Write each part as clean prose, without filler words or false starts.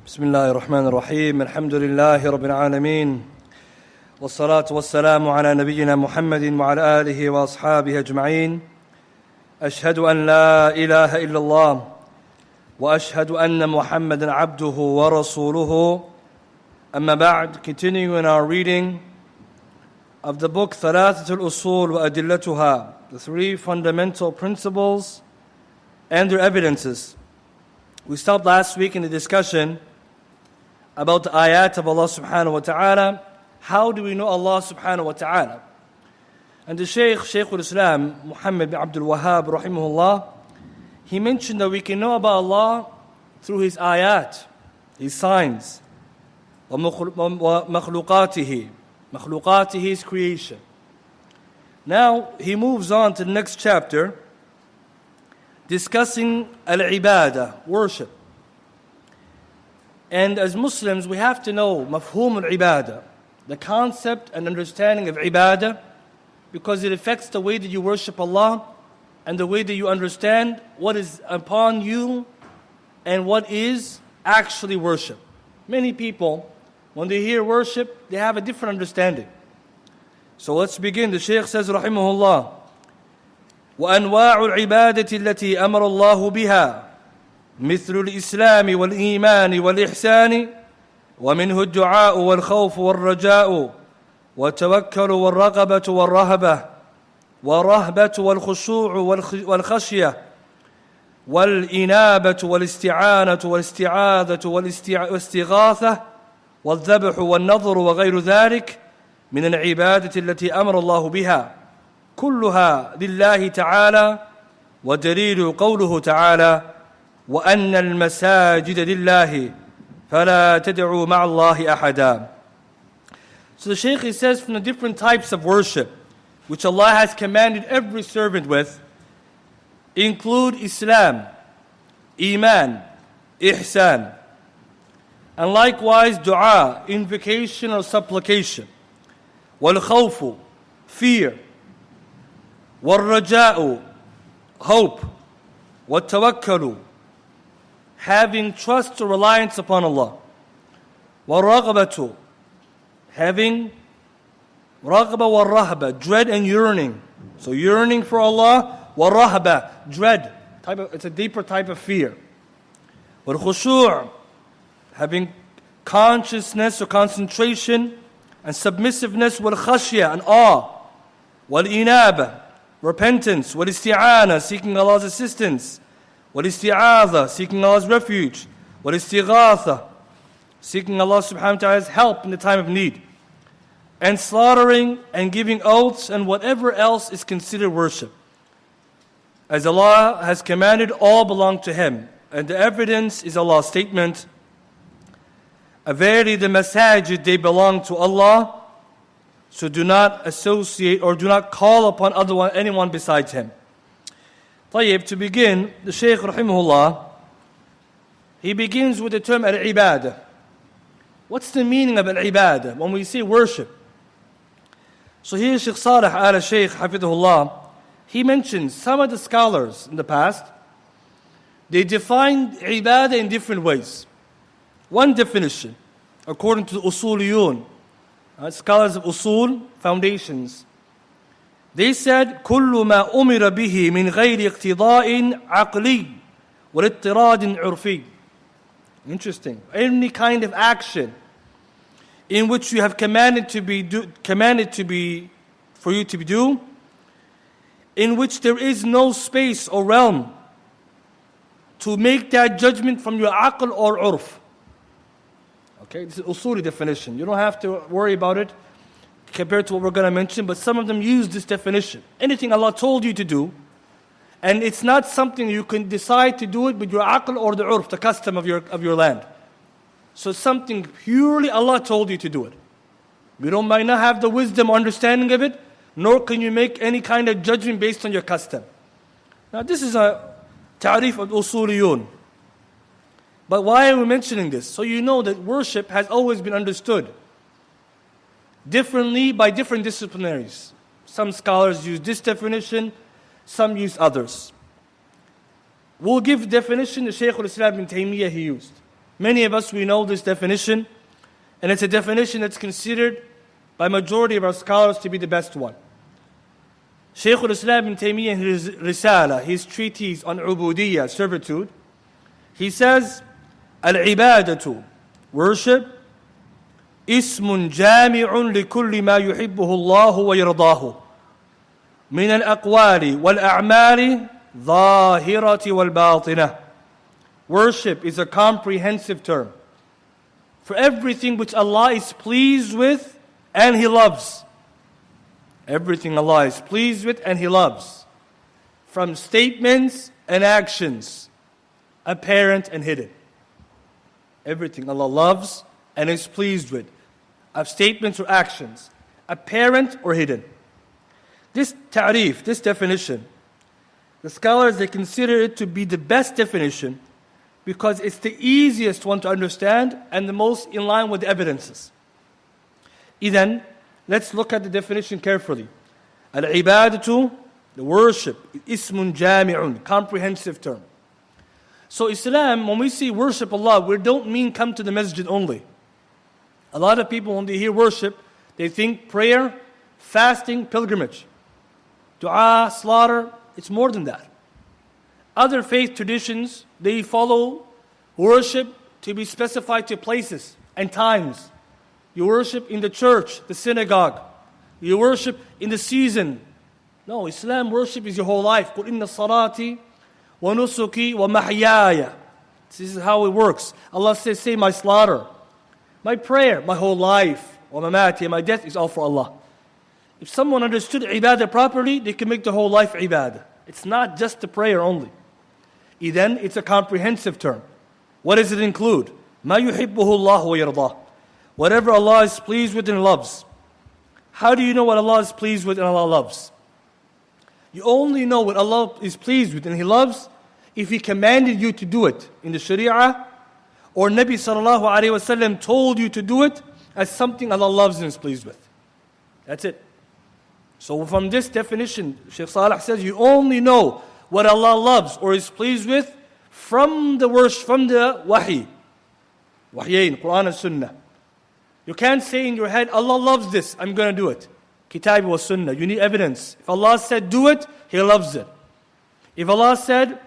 بسم الله الرحمن الرحيم الحمد لله رب العالمين والصلاة والسلام على نبينا محمد وعلى آله وأصحابه أجمعين أشهد أن لا إله إلا الله وأشهد أن محمدا عبده ورسوله أما بعد. Continuing in our reading of the book الثلاثة الأصول وأدلتها, the three fundamental principles and their evidences. We stopped last week in the discussion about the ayat of Allah subhanahu wa ta'ala. How do we know Allah subhanahu wa ta'ala? And the Shaykh al-Islam, Muhammad bin Abdul rahimahullah, he mentioned that we can know about Allah through His ayat, His signs, وَمَخْلُقَاتِهِ, His creation. Now, he moves on to the next chapter, discussing al-ibadah, worship. And as Muslims, we have to know mafhum al-ibadah, the concept and understanding of ibadah, because it affects the way that you worship Allah and the way that you understand what is upon you and what is actually worship. Many people, when they hear worship, they have a different understanding. So let's begin. The Shaykh says, rahimahullah, وأنواع العبادة التي أمر الله بها مثل الإسلام والإيمان والإحسان ومنه الدعاء والخوف والرجاء والتوكل والرغبة والرهبة والرهبة والخشوع والخشية والإنابة والاستعانة والاستعاذة والاستغاثة والذبح والنظر وغير ذلك من العبادة التي أمر الله بها كلها لله تعالى ودليل قوله تعالى وأن المساجد لله فلا تدعوا مع الله أحدا. So the Shaykh says from the different types of worship which Allah has commanded every servant with include Islam, Iman, Ihsan, and likewise dua, invocation or supplication, wal khawfu, fear, wal raja'u, hope, wal tawakkalu, having trust or reliance upon Allah, wal raghabatu, having raghba wal rahba, dread and yearning. So yearning for Allah, wal rahba, dread, it's a deeper type of fear. Wal khushu', having consciousness or concentration and submissiveness, wal khashya, and awe, wal inaba, repentance, wal isti'ana, seeking Allah's assistance, wal isti'adha, seeking Allah's refuge, wal istighatha, seeking Allah subhanahu wa ta'ala's help in the time of need, and slaughtering and giving oaths and whatever else is considered worship. As Allah has commanded, all belong to Him. And the evidence is Allah's statement, verily the masajid, they belong to Allah, so do not associate or do not call upon anyone besides Him. طيب, to begin, the Shaykh rahimahullah, he begins with the term al-ibadah. What's the meaning of al-ibadah when we say worship? So here Shaykh Saalih al-Shaykh hafidhullah, he mentions some of the scholars in the past, they defined ibadah in different ways. One definition, according to the usuliyun, scholars of usul, foundations, they said, كل ما أمر به من غير اقتضاء عقلي واضطراد عرفي. Interesting. Any kind of action in which you have commanded for you to do, in which there is no space or realm to make that judgment from your aql or urf. Okay, this is usuli definition. You don't have to worry about it compared to what we're going to mention, but some of them use this definition. Anything Allah told you to do, and it's not something you can decide to do it with your aql or the urf, the custom of your land. So something purely Allah told you to do it. You might not have the wisdom or understanding of it, nor can you make any kind of judgment based on your custom. Now this is a ta'rif of usuliyun. But why are we mentioning this? So you know that worship has always been understood differently by different disciplinaries. Some scholars use this definition, some use others. We'll give the definition that Shaykh al-Islam ibn Taymiyyah he used. Many of us, we know this definition, and it's a definition that's considered by majority of our scholars to be the best one. Shaykh al-Islam ibn Taymiyyah in his Risala, his treatise on ubudiyya, servitude, he says, Al-ibadatu, worship, ismun jami'un likulli ma yuhibbuhu Allahu wa yardahu, min al-aqwali wal-a'mali, dhahirati wal-batinah. Worship is a comprehensive term for everything which Allah is pleased with and He loves. Everything Allah is pleased with and He loves. From statements and actions, apparent and hidden. Everything Allah loves and is pleased with, of statements or actions, apparent or hidden. This ta'rif, this definition, the scholars, they consider it to be the best definition because it's the easiest one to understand and the most in line with the evidences. Then, let's look at the definition carefully. Al-ibadatu, the worship, ismun jami'un, comprehensive term. So Islam, when we say worship Allah, we don't mean come to the masjid only. A lot of people, when they hear worship, they think prayer, fasting, pilgrimage. Dua, slaughter, it's more than that. Other faith traditions, they follow worship to be specified to places and times. You worship in the church, the synagogue. You worship in the season. No, Islam worship is your whole life. قُلْ إِنَّ صَلَاتِي وَنُسُكِي وَمَحْيَايَ. This is how it works. Allah says, say my slaughter, my prayer, my whole life, وَمَمَاتِي, my death is all for Allah. If someone understood ibadah properly, they can make the whole life ibadah. It's not just the prayer only. Then it's a comprehensive term. What does it include? مَا يُحِبُّهُ اللَّهُ وَيَرْضَاهُ. Whatever Allah is pleased with and loves. How do you know what Allah is pleased with and Allah loves? You only know what Allah is pleased with and He loves if He commanded you to do it in the Sharia, or Nabi sallallahu alaihi wasallam told you to do it as something Allah loves and is pleased with. That's it. So from this definition, Shaykh Saalih says you only know what Allah loves or is pleased with from the worship, from the wahi. Wahyain, Quran and Sunnah. You can't say in your head, Allah loves this, I'm going to do it. Kitab wa Sunnah. You need evidence. If Allah said do it, He loves it. If Allah said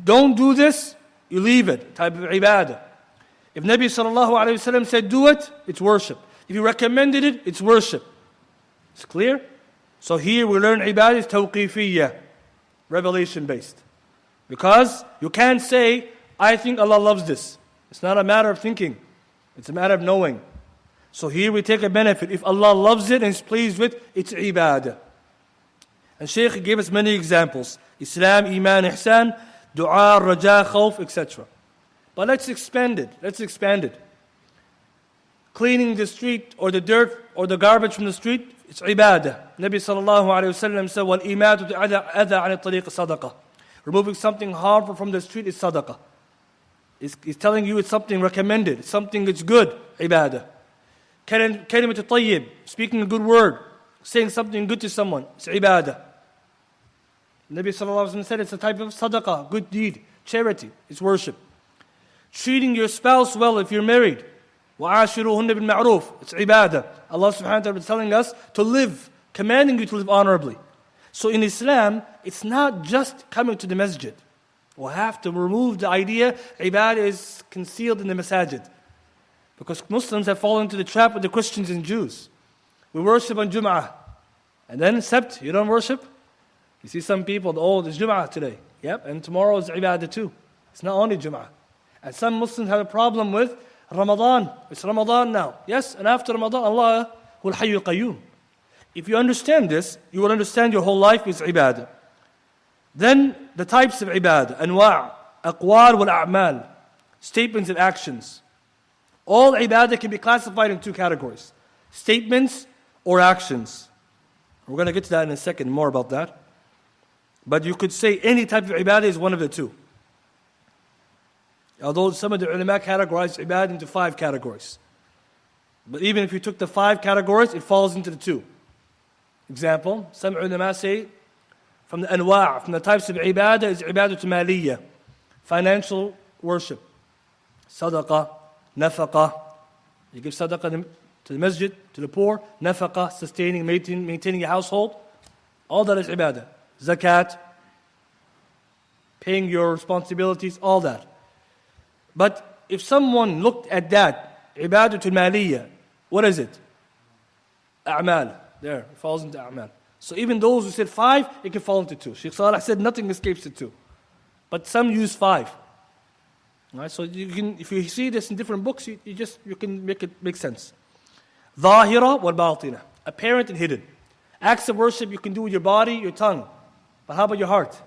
don't do this, you leave it. Type of ibadah. If Nabi sallallahu alayhi wasallam said do it, it's worship. If He recommended it, it's worship. It's clear? So here we learn ibadah is tawqifiyya, revelation based. Because you can't say, I think Allah loves this. It's not a matter of thinking. It's a matter of knowing. So here we take a benefit. If Allah loves it and is pleased with, it's ibadah. And Shaykh gave us many examples. Islam, Iman, Ihsan, Dua, Raja, Khawf, etc. But let's expand it. Cleaning the street or the dirt or the garbage from the street, it's ibadah. Nabi sallallahu alayhi wa sallam said, وَالْإِمَاتُ أَذَى عَنِ الطَّرِيقِ صَدَقَةً. Removing something harmful from the street is sadaqah. He's telling you it's something recommended, it's something that's good, ibadah. Kalimat tayyib, speaking a good word, saying something good to someone, it's ibadah. Nabi sallallahu alaihi wasallam said it's a type of sadaqah, good deed, charity, it's worship. Treating your spouse well if you're married, وَعَاشِرُوهُنَّ بِالْمَعْرُوفِ, it's ibadah. Allah subhanahu wa ta'ala is telling us to live, commanding you to live honorably. So in Islam, it's not just coming to the masjid. We'll have to remove the idea ibadah is concealed in the masajid. Because Muslims have fallen into the trap of the Christians and Jews. We worship on Jum'ah. And then Sabt, you don't worship? You see some people, oh, there's Jum'ah today. Yep, and tomorrow is ibadah too. It's not only Jum'ah. And some Muslims have a problem with Ramadan. It's Ramadan now. Yes, and after Ramadan, Allah will Hayyul Qayyum. If you understand this, you will understand your whole life is ibadah. Then the types of ibadah, anwa', aqwal wal a'mal, statements and actions. All ibadah can be classified in two categories, statements or actions. We're going to get to that in a second, more about that. But you could say any type of ibadah is one of the two. Although some of the ulama categorize ibadah into 5 categories. But even if you took the 5 categories, it falls into the 2. Example, some ulama say from the anwa', from the types of ibadah is ibadah maliyya, financial worship. Sadaqah, nafaqah. You give sadaqah to the masjid, to the poor. Nafaqah, sustaining, maintaining your household. All that is ibadah. Zakat, paying your responsibilities, all that. But if someone looked at that, ibadatul maliyah, what is it? A'mal. There, it falls into a'mal. So even those who said 5, it can fall into 2. Shaykh Saalih said nothing escapes the 2. But some use 5. Right? So you can, if you see this in different books, you can make it make sense. Zahira wal batina. Apparent and hidden. Acts of worship you can do with your body, your tongue. But how about your heart?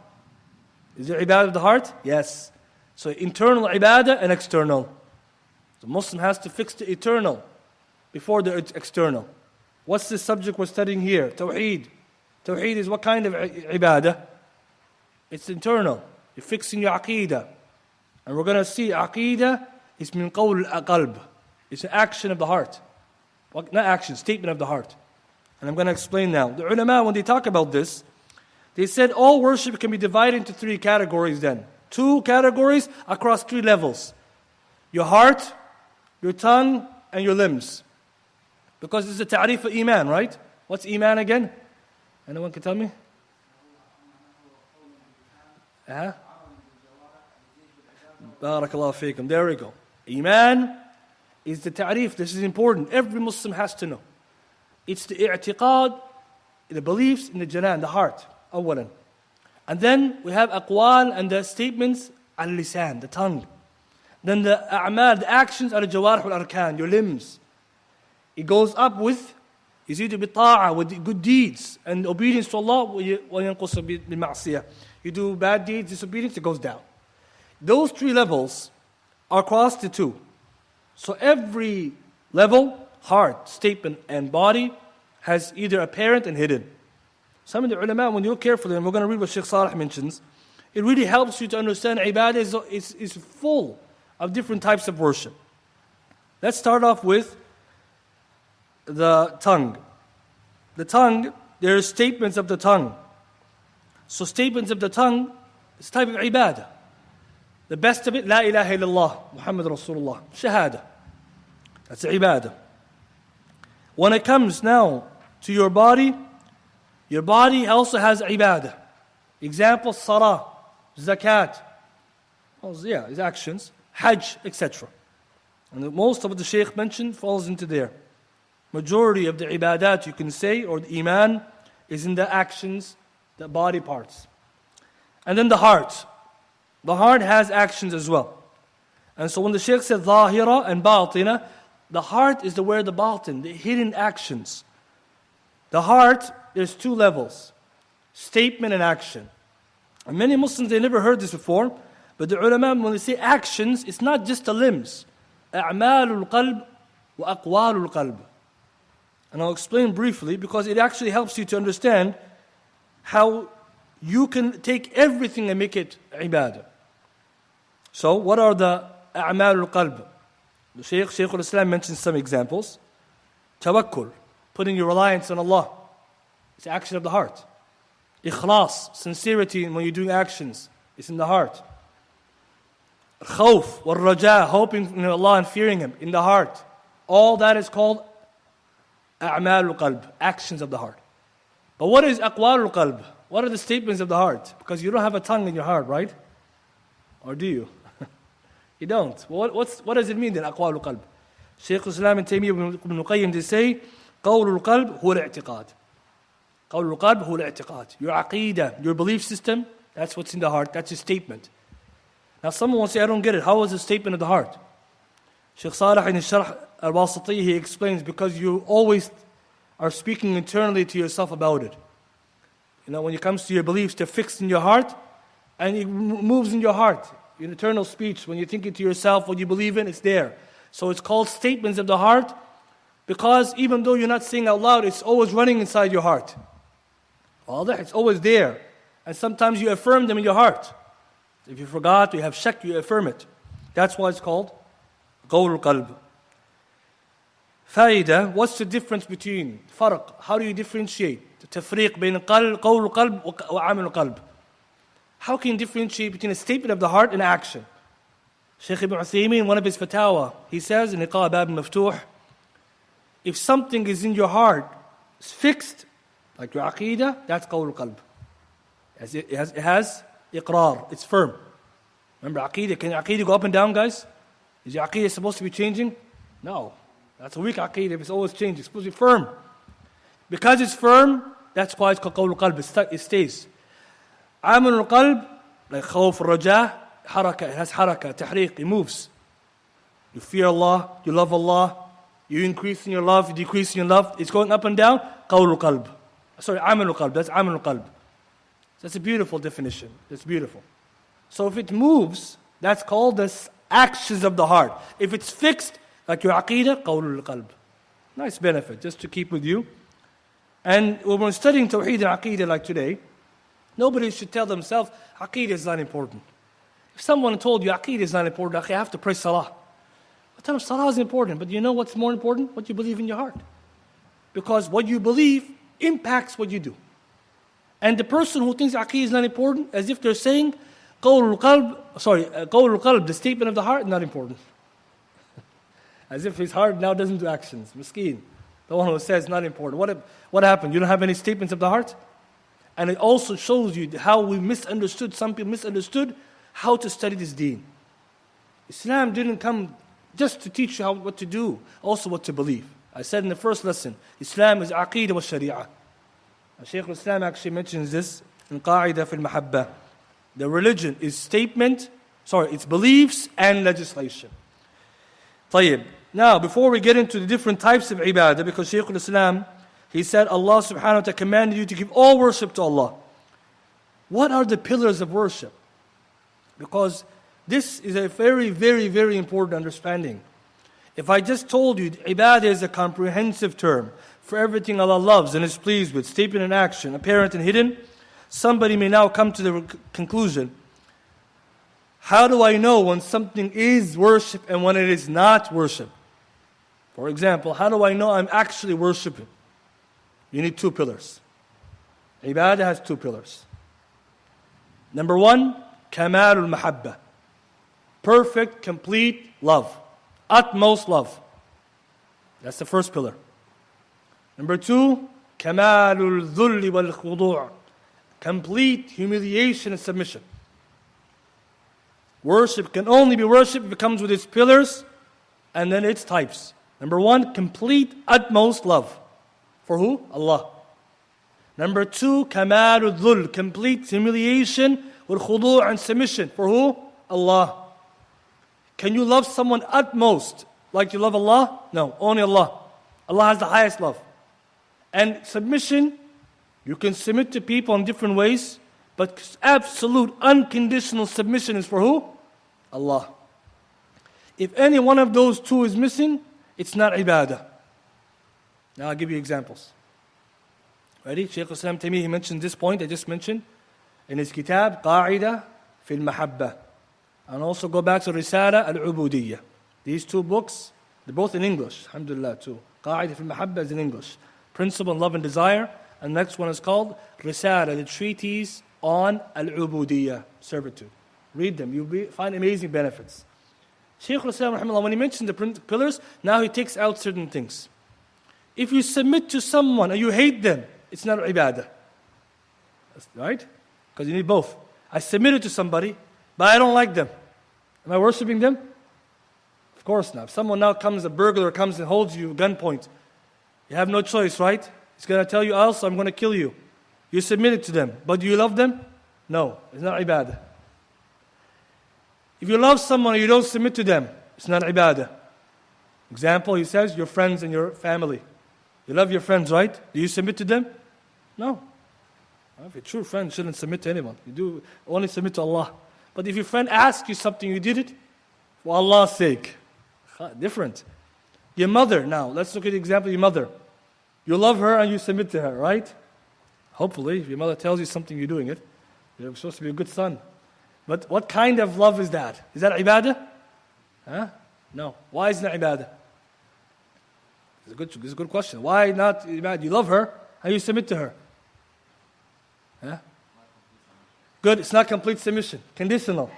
Is there ibadah of the heart? Yes. So internal ibadah and external. The Muslim has to fix the eternal before the external. What's the subject we're studying here? Tawheed. Tawheed is what kind of ibadah? It's internal. You're fixing your aqeedah. And we're going to see aqeedah is min qawl al-qalb. It's an action of the heart. Not action, statement of the heart. And I'm going to explain now. The ulama, when they talk about this, they said all worship can be divided into 3 categories then. 2 categories across 3 levels. Your heart, your tongue, and your limbs. Because this is a ta'rif of iman, right? What's iman again? Anyone can tell me? Barakallahu feekum. There we go. Iman is the ta'rif. This is important. Every Muslim has to know. It's the i'tiqad, the beliefs in the janan, the heart, awalan. And then we have aqwal and the statements al-lisan, the tongue. Then the a'mal, the actions are the jawarih al-arkan, your limbs. It goes up with يزيد بالطاعة, with good deeds and obedience to Allah, وينقص بالمعصية. You do bad deeds, disobedience, it goes down. Those 3 levels are crossed to 2. So every level, heart, statement, and body, has either apparent and hidden. Some of the ulama, when you look carefully, and we're going to read what Shaykh Saalih mentions, it really helps you to understand ibadah is full of different types of worship. Let's start off with the tongue. The tongue, there are statements of the tongue. So statements of the tongue is a type of ibadah. The best of it, La ilaha illallah, Muhammad Rasulullah, Shahada. That's ibadah. When it comes now to your body also has ibadah. Example, salah, zakat, his actions, hajj, etc. And most of what the Shaykh mentioned falls into there. Majority of the ibadat you can say, or the iman, is in the actions, the body parts. And then the heart. The heart has actions as well. And so when the Shaykh said zahira and batina, the heart is where the batin, the hidden actions. The heart, there's 2 levels. Statement and action. And many Muslims, they never heard this before. But the ulama, when they say actions, it's not just the limbs. أعمال القلب وأقوال القلب. And I'll explain briefly because it actually helps you to understand how you can take everything and make it ibadah. So, what are the أعمال القلب? The Shaykh al-Islam mentions some examples. Tawakkul, putting your reliance on Allah. It's an action of the heart. Ikhlas, sincerity when you're doing actions. It's in the heart. Khawf, wal raja, hoping in Allah and fearing Him, in the heart. All that is called أعمال القلب, actions of the heart. But what is أقوال القلب? What are the statements of the heart? Because you don't have a tongue in your heart, right? Or do you? You don't. What does it mean then, أقوال القلب? Shaykh al-Islam and Taymiyyah ibn Qayyim, they say, قول القلب هو الاعتقاد. قول القلب هو الاعتقاد. Your aqeedah, your belief system, that's what's in the heart, that's your statement. Now someone will say, I don't get it. How is the statement of the heart? Shaykh Saalih in his Sharh al-Wasiti, he explains, because you always are speaking internally to yourself about it. You know, when it comes to your beliefs, they're fixed in your heart, and it moves in your heart. Your internal speech, when you're thinking to yourself what you believe in, it's there. So it's called statements of the heart, because even though you're not saying out loud, it's always running inside your heart. It's always there. And sometimes you affirm them in your heart. If you forgot, you have shak, you affirm it. That's why it's called qawl al-qalb. Faida, what's the difference between farq? How do you differentiate the tafriq between qawl al-qalb wa amal al-qalb? How can you differentiate between a statement of the heart and action? Shaykh Ibn Uthaymeen, in one of his fatawa, he says in Liqa Bab al-Maftuh, if something is in your heart, it's fixed, like your aqeedah, that's qawl al-qalb. It has iqrar, it's firm. Remember aqeedah, can aqeedah go up and down, guys? Is your aqeedah supposed to be changing? No. That's a weak aqeedah if it's always changing. It's supposed to be firm. Because it's firm, that's why it's called qawl al-qalb, it stays. Amal al-qalb, like khawf al-raja, haraka, it has haraka, tahriq, it moves. You fear Allah, you love Allah, you increase in your love, you decrease in your love, it's going up and down, qawl al-qalb. Sorry, amal al-qalb, that's amal al-qalb. That's a beautiful definition, that's beautiful. So if it moves, that's called the actions of the heart. If it's fixed, like your aqeedah, qawl al-qalb. Nice benefit, just to keep with you. And when we're studying Tawheed and Aqeedah like today, nobody should tell themselves, Aqeedah is not important. If someone told you Aqeedah is not important, I have to pray Salah. I tell them Salah is important, but you know what's more important? What you believe in your heart. Because what you believe impacts what you do. And the person who thinks Aqeedah is not important, as if they're saying, qawl al-qalb, the statement of the heart, not important. As if his heart now doesn't do actions. Miskeen. The one who says not important. What happened? You don't have any statements of the heart? And it also shows you how we misunderstood, some people misunderstood how to study this deen. Islam didn't come just to teach you what to do, also what to believe. I said in the first lesson, Islam is aqeedah wa sharia. Shaykh al-Islam actually mentions this in Qa'idah fil Mahabba. The religion is it's beliefs and legislation. طيب. Now, before we get into the different types of ibadah, because Shaykh al-Islam, he said Allah subhanahu wa ta'ala commanded you to give all worship to Allah. What are the pillars of worship? Because this is a very, very, very important understanding. If I just told you ibadah is a comprehensive term for everything Allah loves and is pleased with, statement and action, apparent and hidden, somebody may now come to the conclusion, how do I know when something is worship and when it is not worship? For example, how do I know I'm actually worshiping? You need two pillars. Ibadah has two pillars. Number one, kamalul mahabba. Perfect, complete love. Utmost love. That's the first pillar. Number two, kamalul dhulli wal khudu'. Complete humiliation and submission. Worship can only be worship if it comes with its pillars and then its types. Number one, complete, utmost love. For who? Allah. Number two, kamalul dhul, complete humiliation with khudu' and submission. For who? Allah. Can you love someone utmost like you love Allah? No, only Allah. Allah has the highest love. And submission, you can submit to people in different ways, but absolute, unconditional submission is for who? Allah. If any one of those two is missing, it's not ibadah. Now I'll give you examples. Ready? Shaykh al-Islam Taymiyyah, he mentioned this point I just mentioned in his kitab, Qa'idah fil Mahabba. And also go back to Risala al-Ubudiyya. These two books, they're both in English, alhamdulillah too. Qa'idah fil Mahabba is in English. Principle in Love and Desire. And the next one is called Risala, the treatise on al-Ubudiyya, servitude. Read them, you'll find amazing benefits. Shaykh al-Islam, rahimahullah, when he mentioned the pillars, now he takes out certain things. If you submit to someone and you hate them, it's not ibadah. Right? Because you need both. I submitted to somebody, but I don't like them. Am I worshiping them? Of course not. If someone now comes, a burglar comes and holds you gunpoint, you have no choice, right? He's going to tell you, also, I'm going to kill you. You submitted to them, but do you love them? No, it's not ibadah. If you love someone and you don't submit to them, it's not ibadah. Example, he says, your friends and your family. You love your friends, right? Do you submit to them? No. If you're true friends, you shouldn't submit to anyone. You do only submit to Allah. But if your friend asks you something, you did it for Allah's sake. Different. Your mother, now, let's look at the example of your mother. You love her and you submit to her, right? Hopefully, if your mother tells you something, you're doing it. You're supposed to be a good son. But what kind of love is that? Is that ibadah? Huh? No. Why isn't it ibadah? It's a good question. Why not ibadah? You love her and you submit to her. Huh? Good. It's not complete submission. Conditional.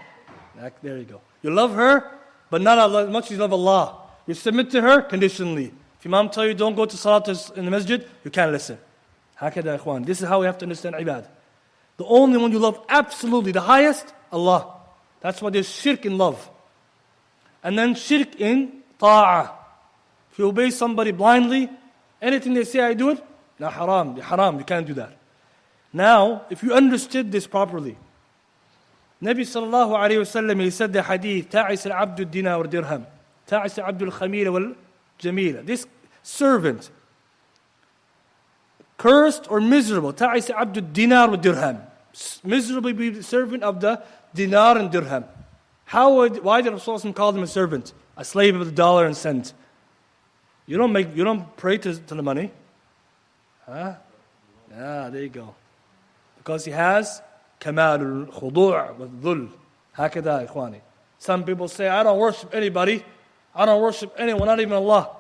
There you go. You love her, but not as much as you love Allah. You submit to her conditionally. If Imam tell you don't go to salat in the masjid, you can't listen. هكذا إخوان. This is how we have to understand ibadah. The only one you love absolutely, the highest, Allah. That's why there's shirk in love. And then shirk in ta'ah. If you obey somebody blindly, anything they say, I do it, no, haram, haram, you can't do that. Now, if you understood this properly, Nabi sallallahu alayhi wa sallam, he said the hadith, ta'is al-abdu dinar wa dirham, ta'is al-abdu al-khamila wal-jamila. This servant, cursed or miserable, ta'is al-abdu dinar wa dirham. Miserably be the servant of the dinar and dirham. Why did Rasulullah call them a servant? A slave of the dollar and cent. You don't pray to the money. Huh? Yeah, there you go. Because he has kamal al-khudu' wa dhul. Hakada, ikhwani. Some people say, I don't worship anybody. I don't worship anyone, not even Allah.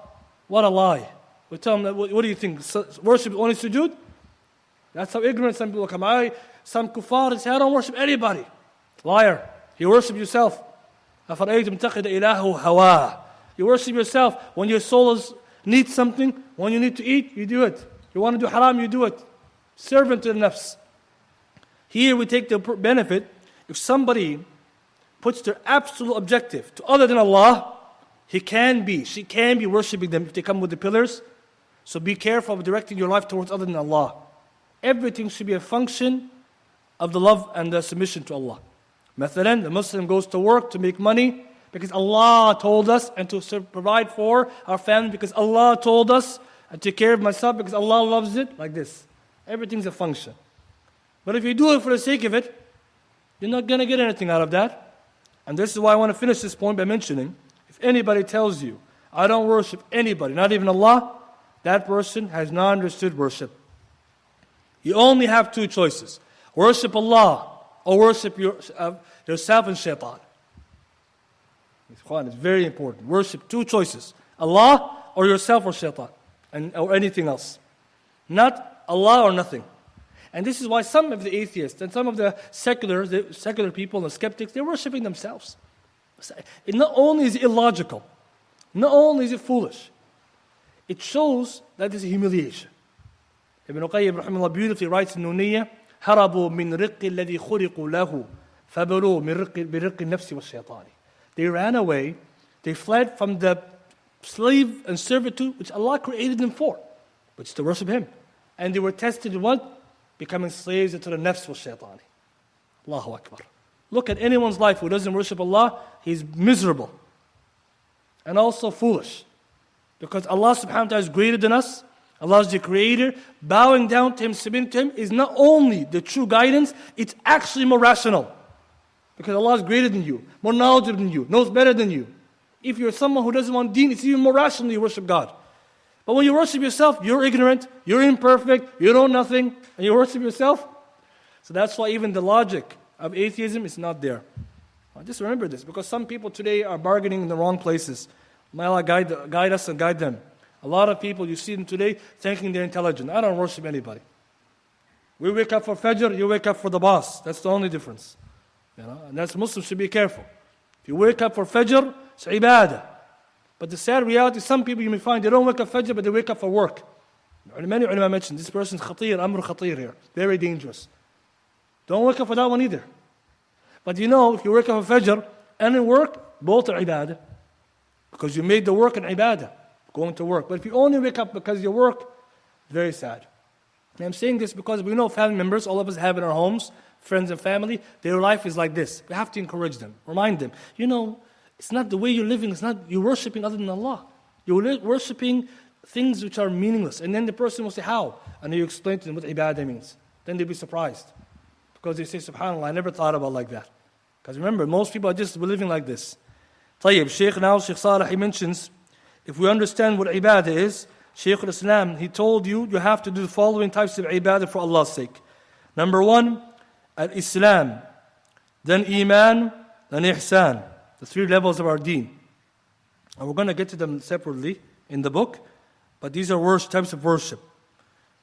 What a lie. We tell them, what do you think? Worship only sujood? That's how ignorant some people come. Some kuffar say, I don't worship anybody. Liar. You worship yourself. أَفَرَأَيْتُمْ تَخِذَ إِلَهُ هَوَاهُ. You worship yourself. When your soul needs something, when you need to eat, you do it. You want to do haram, you do it. Servant to the nafs. Here we take the benefit. If somebody puts their absolute objective to other than Allah, she can be worshiping them if they come with the pillars. So be careful of directing your life towards other than Allah. Everything should be a function of the love and the submission to Allah. Mathalan, the Muslim goes to work to make money because Allah told us, and to provide for our family because Allah told us, and take care of myself because Allah loves it, like this. Everything's a function. But if you do it for the sake of it, you're not going to get anything out of that. And this is why I want to finish this point by mentioning, if anybody tells you, I don't worship anybody, not even Allah, that person has not understood worship. You only have two choices. Worship Allah or worship yourself and shaitan. It's very important. Worship two choices. Allah or yourself or shaitan. Or anything else. Not Allah or nothing. And this is why some of the atheists and some of the secular people and the skeptics, they're worshiping themselves. Not only is it illogical, not only is it foolish, it shows that it's a humiliation. Ibn Qayyim rahimahullah beautifully writes in Nuniyya, هربوا من رق الذي خلقوا له فبلوا برق النفس والشيطان. They ran away, they fled from the slave and servitude which Allah created them for, which is to worship Him. And they were tested in what? Becoming slaves to the nafs wa shaitan. Allahu Akbar. Look at anyone's life who doesn't worship Allah, he's miserable. And also foolish. Because Allah subhanahu wa ta'ala is greater than us. Allah is the creator. Bowing down to Him, submitting to Him is not only the true guidance, it's actually more rational. Because Allah is greater than you, more knowledgeable than you, knows better than you. If you're someone who doesn't want deen, it's even more rational you worship God. But when you worship yourself, you're ignorant, you're imperfect, you know nothing, and you worship yourself. So that's why even the logic of atheism is not there. Just remember this, because some people today are bargaining in the wrong places. May Allah guide us and guide them. A lot of people, you see them today thinking they're intelligent. I don't worship anybody. We wake up for Fajr, you wake up for the boss. That's the only difference. And that's Muslims should be careful. If you wake up for Fajr, it's ibadah. But the sad reality, some people you may find, they don't wake up Fajr, but they wake up for work. Many ulama mentioned, this person's khatir, amr khatir here. Very dangerous. Don't wake up for that one either. But if you wake up for Fajr and in work, both are ibadah. Because you made the work an ibadah, going to work. But if you only wake up because you work, very sad. And I'm saying this because we know family members, all of us have in our homes, friends and family, their life is like this. We have to encourage them, remind them. It's not the way you're living, it's not you're worshiping other than Allah. You're worshiping things which are meaningless. And then the person will say, how? And then you explain to them what ibadah means. Then they'll be surprised. Because they say, subhanAllah, I never thought about it like that. Because remember, most people are just living like this. Shaykh Saalih, he mentions, if we understand what ibadah is, Shaykh al-Islam, he told you have to do the following types of ibadah for Allah's sake. Number 1, al-Islam, then Iman, then Ihsan. The 3 levels of our deen. And we're going to get to them separately in the book, but these are types of worship.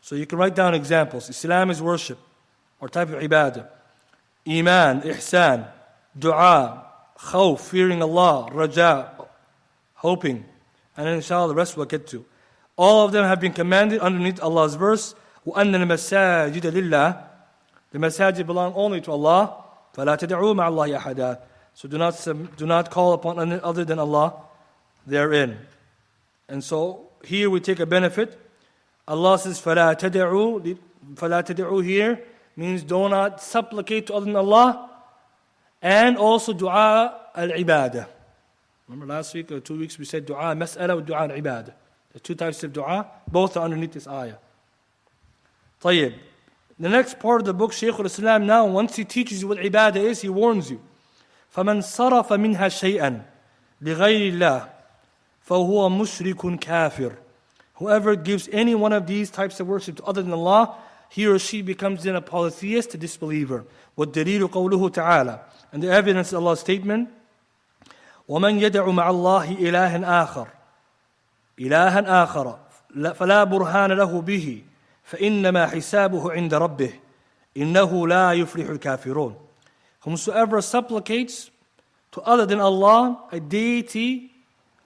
So you can write down examples. Islam is worship, or type of ibadah. Iman, Ihsan, Dua, khawf, fearing Allah, raja, hoping, and then inshallah the rest we'll get to. All of them have been commanded underneath Allah's verse, وَأَنَّ الْمَسَاجِدَ لِلَّهِ. The masajid belong only to Allah. فَلَا تَدْعُوا مَعَ اللَّهِ أَحَدًا. So do not call upon other than Allah therein. And so here we take a benefit. Allah says, فَلَا تَدْعُوا here means do not supplicate to other than Allah. And also dua al-ibadah. Remember last week or 2 weeks we said dua mas'ala and dua al-ibadah. The two types of dua, both are underneath this ayah. طيب. The next part of the book, Shaykh al-Islam now, once he teaches you what ibadah is, he warns you. فَمَنْ صَرَفَ مِنْهَا شَيْئًا لِغَيْرِ اللَّهِ فَهُوَ مُشْرِكٌ كَافِرٌ. Whoever gives any one of these types of worship to other than Allah, he or she becomes then a polytheist, a disbeliever. وَالدَّلِيلُ قَوْلُهُ تَعَالَى. And the evidence is Allah's statement, وَمَنْ يَدَعُ مَعَ اللَّهِ إِلَهًا آخَرَ فَلَا بُرْهَانَ لَهُ بِهِ فَإِنَّمَا حِسَابُهُ عِنْدَ رَبِّهِ إِنَّهُ لَا يُفْلِحُ الْكَافِرُونَ. Whomsoever supplicates to other than Allah, a deity,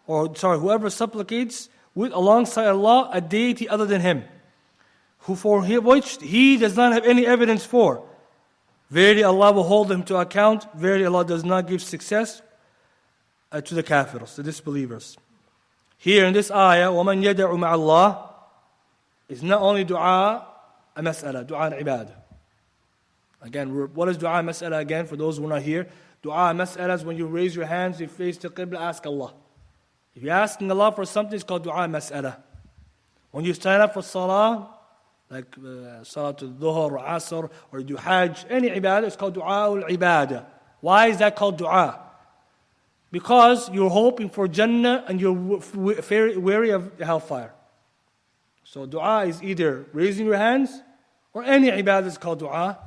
whoever supplicates alongside Allah, a deity other than Him, which He does not have any evidence for, verily Allah will hold him to account. Verily Allah does not give success to the kafirs, the disbelievers. Here in this ayah, وَمَنْ يَدَعُ مَعَ اللَّهِ is not only dua a mas'ala, dua al-ibadah. Again, what is dua mas'ala again for those who are not here? Dua mas'ala is when you raise your hands, you face the qibla, ask Allah. If you're asking Allah for something, it's called dua mas'ala. When you stand up for salah, like salatul dhuhr or asr, or you do hajj, any ibadah, it's called dua al-ibadah. Why is that called dua? Because you're hoping for Jannah and you're wary of hellfire. So dua is either raising your hands or any ibadah is called dua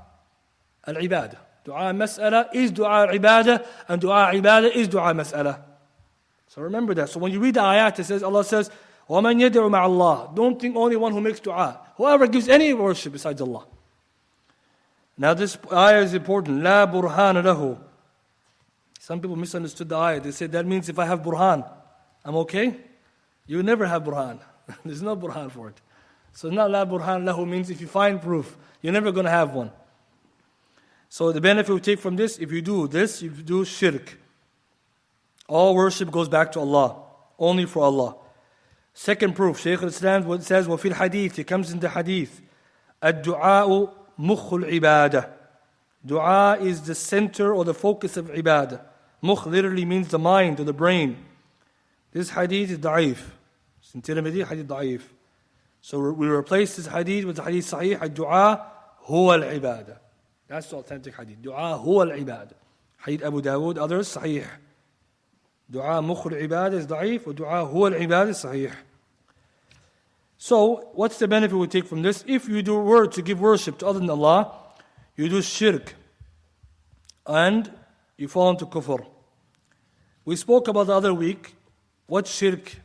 al-ibadah. Dua mas'ala is dua al-ibadah and dua al-ibadah is dua mas'ala. So remember that. So when you read the ayat, it says, Allah says, وَمَنْ يَدْعُ مَعَ اللَّهِ. Don't think only one who makes dua. Whoever gives any worship besides Allah. Now this ayah is important. لَا بُرْهَانَ لَهُ. Some people misunderstood the ayah. They said that means if I have burhan, I'm okay. You never have burhan. There's no burhan for it. So not la burhan lahu means if you find proof, you're never going to have one. So the benefit we take from this, if you do this, you do shirk. All worship goes back to Allah, only for Allah. Second proof, Shaykh al-Islam says, وَفِي الْحَدِيثِ, it comes in the hadith, الدُّعَاءُ مُخُّ الْعِبَادَةِ. Dua is the center or the focus of ibadah. Mukh literally means the mind or the brain. This hadith is da'if. It's in Tirmidhi, hadith da'if. So we replace this hadith with the hadith sahih, ad-du'a huwa al-ibadah. That's the authentic hadith. Dua huwa al-ibadah. Hadith Abu Dawood, others, sahih. Dua mukh al-ibadah is da'if, or dua huwa al-ibadah is sahih. So, what's the benefit we take from this? If you were to give worship to other than Allah, you do shirk, and you fall into kufr. We spoke about the other week, what's shirk?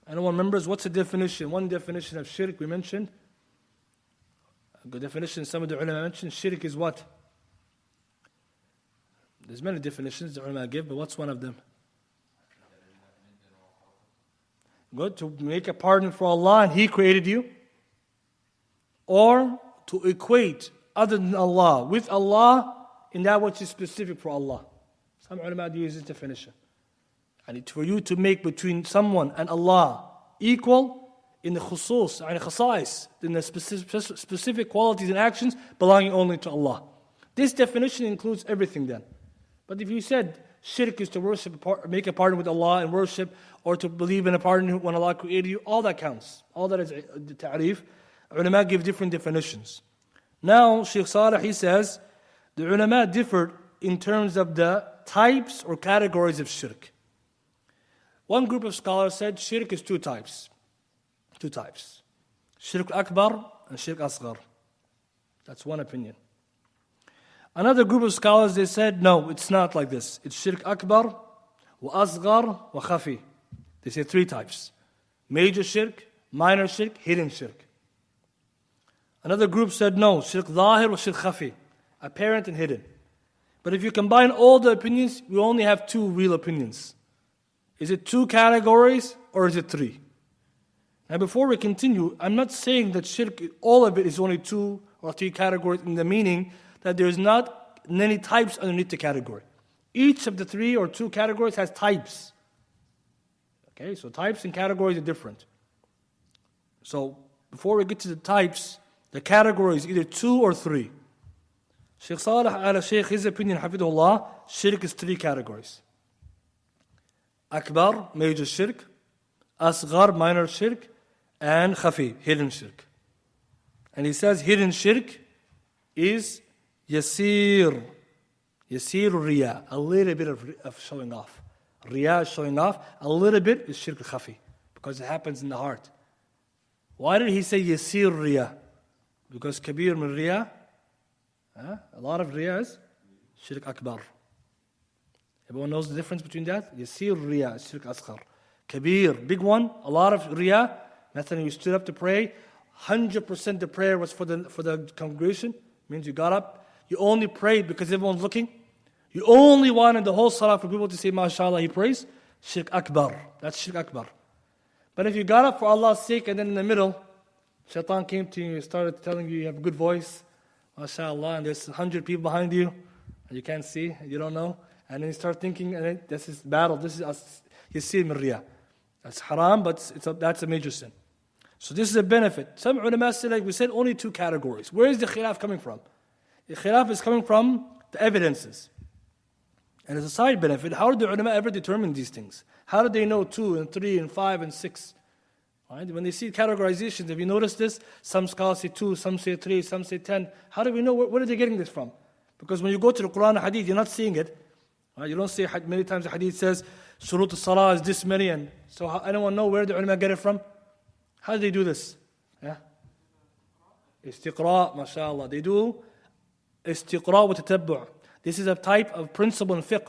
Anyone remembers what's the definition? One definition of shirk we mentioned. A good definition some of the ulama mentioned. Shirk is what? There's many definitions the ulama give, but what's one of them? Good, to make a partner for Allah and He created you. Or to equate other than Allah with Allah in that which is specific for Allah. Some ulama use this definition. And for you to make between someone and Allah equal in the khusus, and khasais, in the specific qualities and actions belonging only to Allah. This definition includes everything then. But if you said shirk is to worship, make a partner with Allah and worship, or to believe in a partner when Allah created you, all that counts. All that is the ta'rif. Ulama give different definitions. Now, Shaykh Saalih, he says, the ulama differed in terms of the types or categories of shirk. One group of scholars said shirk is two types. Two types. Shirk akbar and shirk asghar. That's one opinion. Another group of scholars, they said, no, it's not like this. It's shirk akbar, wa asghar, wa khafi. They say three types. Major shirk, minor shirk, hidden shirk. Another group said, no, shirk zahir wa shirk khafi. Apparent and hidden. But if you combine all the opinions, we only have two real opinions. Is it two categories or is it three? Now before we continue, I'm not saying that shirk, all of it is only two or three categories in the meaning that there's not many types underneath the category. Each of the three or two categories has types. Okay, so types and categories are different. So before we get to the types, the category is either two or three. Shaykh Saalih al-Shaykh, his opinion, hafidhullah, shirk is three categories. Akbar, major shirk, Asghar, minor shirk, and Khafi, hidden shirk. And he says hidden shirk is Yasir Riya, a little bit of showing off. Riya is showing off, a little bit is shirk Khafi, because it happens in the heart. Why did he say Yasir Riya? Because Kabir min Riya, a lot of Riya is shirk Akbar. Everyone knows the difference between that? Yasir Riya, shirk Asghar. Kabir, big one, a lot of Riya. Mathalan, you stood up to pray, 100% the prayer was for the congregation. Means you got up, you only prayed because everyone's looking. You only wanted the whole salah for people to say, MashaAllah, he prays. Shirk Akbar. That's Shirk Akbar. But if you got up for Allah's sake and then in the middle, Shaitan came to you and started telling you have a good voice, MashaAllah, and there's 100 people behind you, and you can't see, you don't know. And then you start thinking, and then this is battle, this is Yasir min Riya. That's haram, but that's a major sin. So this is a benefit. Some ulama say, like we said, only two categories. Where is the khilaf coming from? The khilaf is coming from the evidences. And as a side benefit, how did the ulama ever determine these things? How did they know 2 and 3 and 5 and 6? Right? When they see categorizations, have you noticed this? Some scholars say 2, some say 3, some say 10. How do we know? Where are they getting this from? Because when you go to the Quran and Hadith, you're not seeing it. Right? You don't see many times the Hadith says, Shurut al-Salah is this many. And so anyone know where the ulama get it from? How do they do this? Yeah? Istiqra, mashallah. They do istiqra wa tatabbu'. This is a type of principle in fiqh.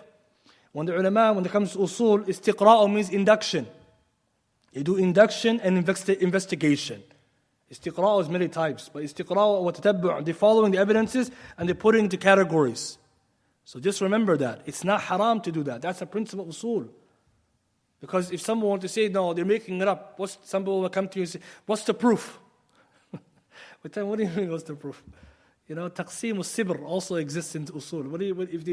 When the ulama, when it comes to usul, istiqra means induction. They do induction and investigation. Istiqra is many types, but istiqra wa tatabbu', they're following the evidences and they put it into categories. So just remember that. It's not haram to do that. That's a principle of usul. Because if someone wants to say, no, they're making it up, some people will come to you and say, what's the proof? What do you mean, what's the proof? You know, taqsim al-sibr also exists in usul.